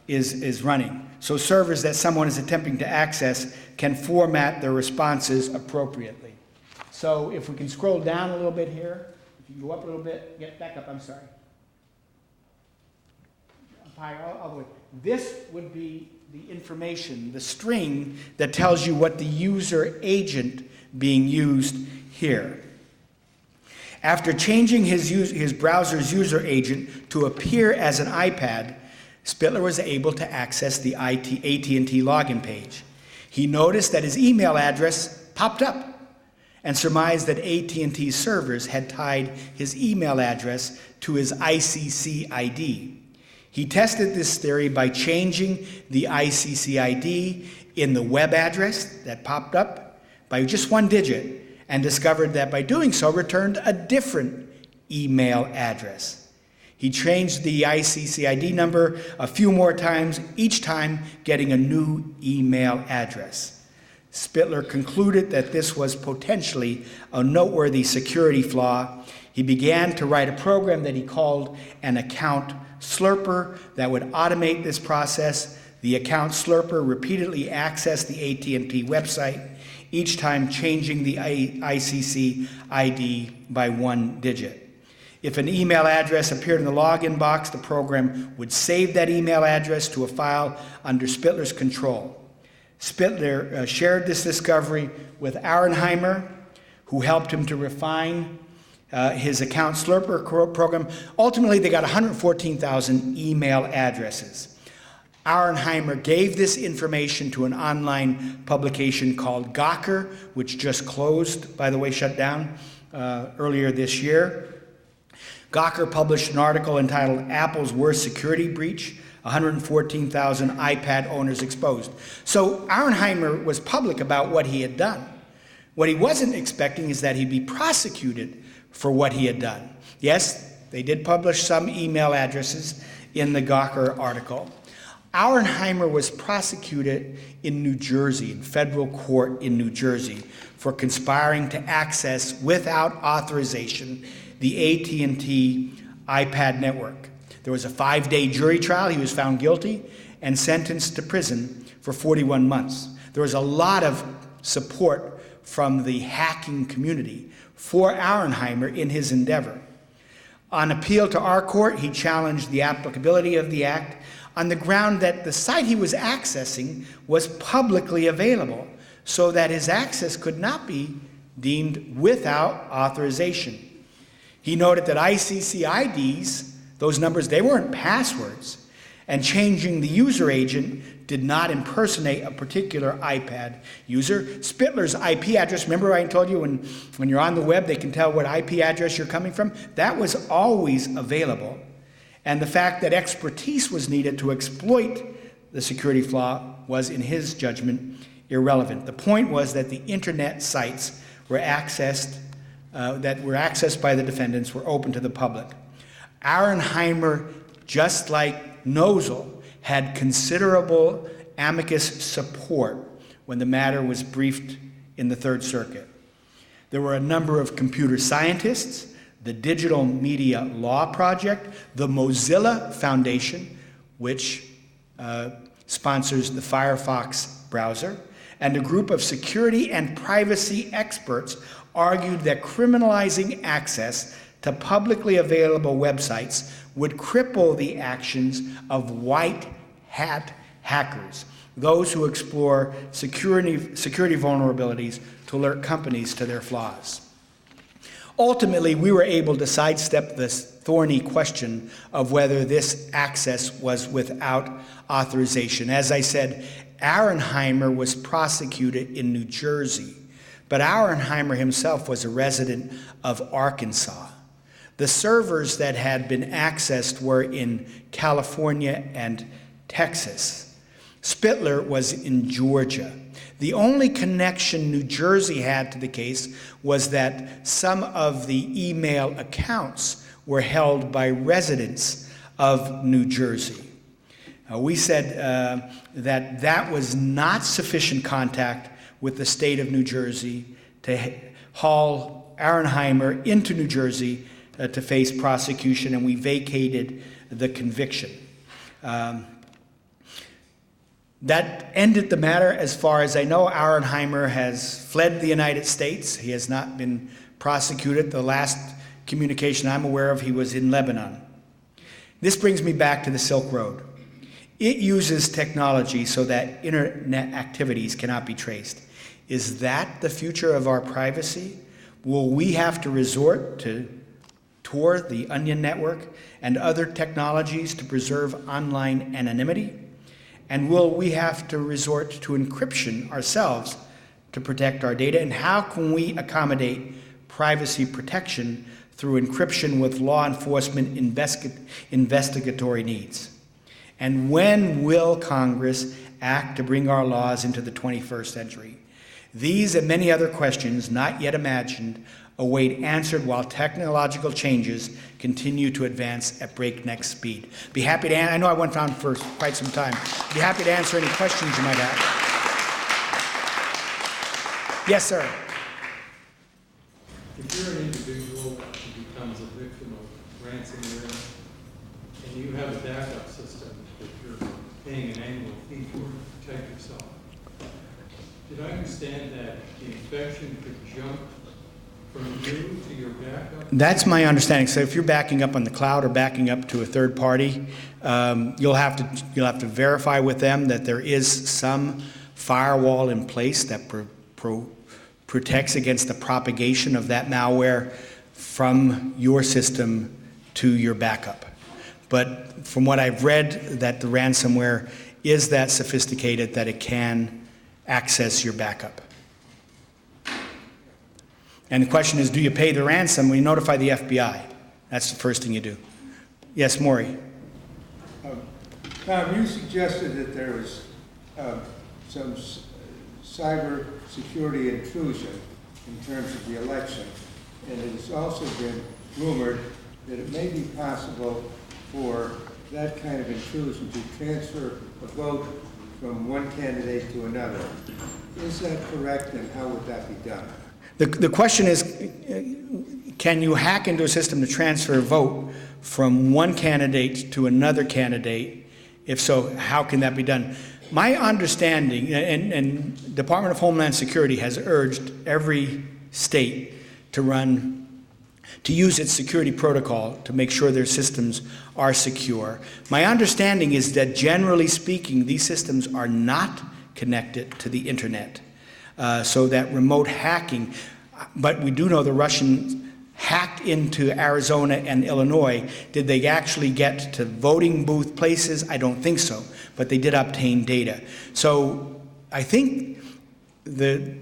is running. So servers that someone is attempting to access can format their responses appropriately. So if we can scroll down a little bit here, if you go up a little bit, get back up, I'm sorry. Up higher, all the way. This would be the information, the string that tells you what the user agent being used here. After changing his browser's user agent to appear as an iPad, Spittler was able to access the AT&T login page. He noticed that his email address popped up and surmised that AT&T servers had tied his email address to his ICC ID. He tested this theory by changing the ICC ID in the web address that popped up by just one digit, and discovered that by doing so returned a different email address. He changed the ICC ID number a few more times, each time getting a new email address. Spittler concluded that this was potentially a noteworthy security flaw. He began to write a program that he called an account slurper that would automate this process. The account slurper repeatedly accessed the AT&T website, each time changing the ICC ID by one digit. If an email address appeared in the login box, the program would save that email address to a file under Spittler's control. Spittler shared this discovery with Auernheimer, who helped him to refine his account slurper program. Ultimately, they got 114,000 email addresses. Auernheimer gave this information to an online publication called Gawker, which just closed, by the way, shut down earlier this year. Gawker published an article entitled Apple's Worst Security Breach, 114,000 iPad owners exposed. So Auernheimer was public about what he had done. What he wasn't expecting is that he'd be prosecuted for what he had done. Yes, they did publish some email addresses in the Gawker article. Auernheimer was prosecuted in New Jersey, in federal court in New Jersey, for conspiring to access without authorization the AT&T iPad network. There was a 5-day jury trial. He was found guilty and sentenced to prison for 41 months. There was a lot of support from the hacking community for Auernheimer in his endeavor. On appeal to our court, he challenged the applicability of the act on the ground that the site he was accessing was publicly available, so that his access could not be deemed without authorization. He noted that ICC IDs, those numbers, they weren't passwords, and changing the user agent did not impersonate a particular iPad user. Spittler's IP address, remember I told you when you're on the web, they can tell what IP address you're coming from? That was always available. And the fact that expertise was needed to exploit the security flaw was, in his judgment, irrelevant. The point was that the internet sites were accessed, that were accessed by the defendants were open to the public. Auernheimer, just like Nozel, had considerable amicus support when the matter was briefed in the Third Circuit. There were a number of computer scientists, the Digital Media Law Project, the Mozilla Foundation, which sponsors the Firefox browser, and a group of security and privacy experts argued that criminalizing access to publicly available websites would cripple the actions of white hat hackers, those who explore security vulnerabilities to alert companies to their flaws. Ultimately, we were able to sidestep this thorny question of whether this access was without authorization. As I said, Auernheimer was prosecuted in New Jersey, but Auernheimer himself was a resident of Arkansas. The servers that had been accessed were in California and Texas. Spittler was in Georgia. The only connection New Jersey had to the case was that some of the email accounts were held by residents of New Jersey. We said that that was not sufficient contact with the state of New Jersey to haul Auernheimer into New Jersey to face prosecution, and we vacated the conviction. That ended the matter as far as I know. Auernheimer has fled the United States. He has not been prosecuted. The last communication I'm aware of, he was in Lebanon. This brings me back to the Silk Road. It uses technology so that internet activities cannot be traced. Is that the future of our privacy? Will we have to resort to Tor, the Onion Network, and other technologies to preserve online anonymity? And will we have to resort to encryption ourselves to protect our data? And how can we accommodate privacy protection through encryption with law enforcement investigatory needs? And when will Congress act to bring our laws into the 21st century? These and many other questions not yet imagined await answered while technological changes continue to advance at breakneck speed. Be happy to I know I went on for quite some time. Be happy to answer any questions you might have. Yes, sir. If you're an individual who becomes a victim of ransomware and you have a backup system that you're paying an annual fee for to protect yourself, did I understand that the infection could jump from you to your backup? That's my understanding. So if you're backing up on the cloud or backing up to a third party, you'll have to verify with them that there is some firewall in place that protects against the propagation of that malware from your system to your backup. But from what I've read, that the ransomware is that sophisticated that it can access your backup. And the question is, do you pay the ransom when you notify the FBI? That's the first thing you do. Yes, Maury. Tom, you suggested that there was some cyber security intrusion in terms of the election, and it has also been rumored that it may be possible for that kind of intrusion to transfer a vote from one candidate to another. Is that correct, and how would that be done? The question is, can you hack into a system to transfer a vote from one candidate to another candidate? If so, how can that be done? My understanding, and Department of Homeland Security has urged every state to use its security protocol to make sure their systems are secure. My understanding is that generally speaking, these systems are not connected to the internet. So that remote hacking, but we do know the Russians hacked into Arizona and Illinois. Did they actually get to voting booth places? I don't think so, but they did obtain data. So I think the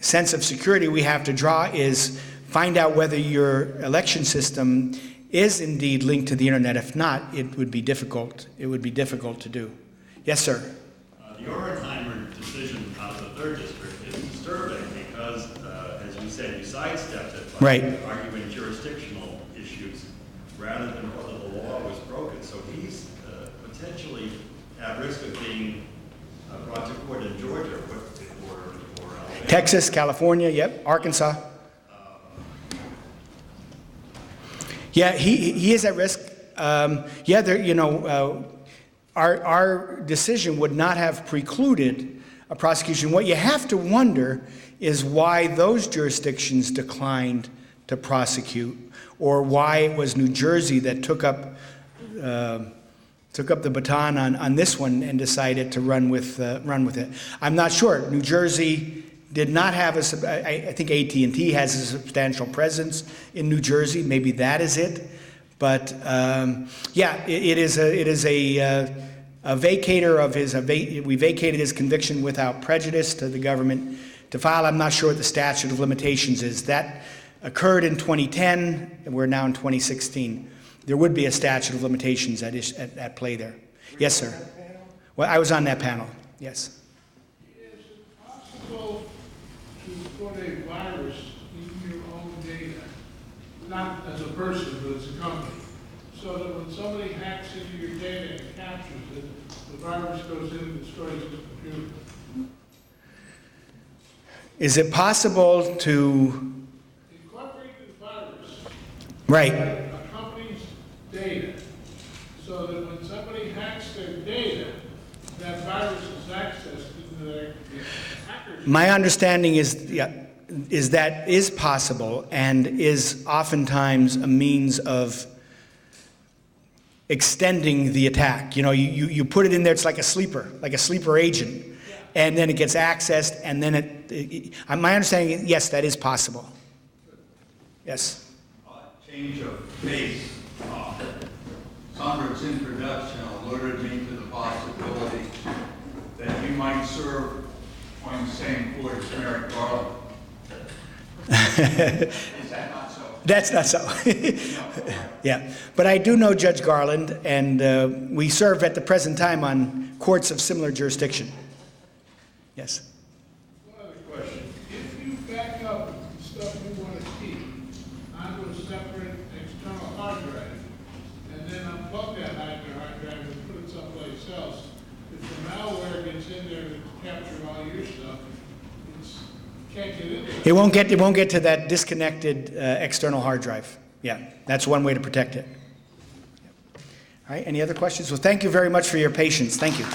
sense of security we have to draw is find out whether your election system is indeed linked to the internet. If not, it would be difficult. It would be difficult to do. Yes, sir. The Auernheimer decision out of the third district is disturbing because, as you said, you sidestepped it by arguing jurisdictional issues rather than whether the law was broken. So he's potentially at risk of being brought to court in Georgia or Texas, California, yep, Arkansas. Yeah, he is at risk. Our decision would not have precluded a prosecution. What you have to wonder is why those jurisdictions declined to prosecute, or why it was New Jersey that took up the baton on this one and decided to run with it. I'm not sure. New Jersey did not have I think AT&T has a substantial presence in New Jersey. Maybe that is it. But yeah, it is a vacator of his. We vacated his conviction without prejudice to the government to file. I'm not sure what the statute of limitations is. That occurred in 2010, and we're now in 2016. There would be a statute of limitations at play there. Yes, sir. Well, I was on that panel. Yes. Is it possible to put a virus in your own data, not as a person, but as a company, so that when somebody hacks into your data and captures it, the virus goes in and destroys the computer? Is it possible to Incorporate the virus right? in a company's data, so that when somebody hacks their data, that virus is accessed into their hackers. My understanding is that is possible and is oftentimes a means of extending the attack. You know, you put it in there, it's like a sleeper agent, and then it gets accessed, and then my understanding is, yes, that is possible. Yes. Change of pace. Sondrak's introduction alerted me to the possibility that you might serve on the same court as Merrick Garland. Is that not so? That's not so. Yeah, but I do know Judge Garland, and we serve at the present time on courts of similar jurisdiction. Yes. One other question. If you back up the stuff you want to keep onto a separate external hard drive, and then unplug that hard drive and put it someplace else, if the malware gets in there to capture all your stuff, can't get in there. It won't get to that disconnected external hard drive. Yeah, that's one way to protect it. All right, any other questions? Well, thank you very much for your patience. Thank you.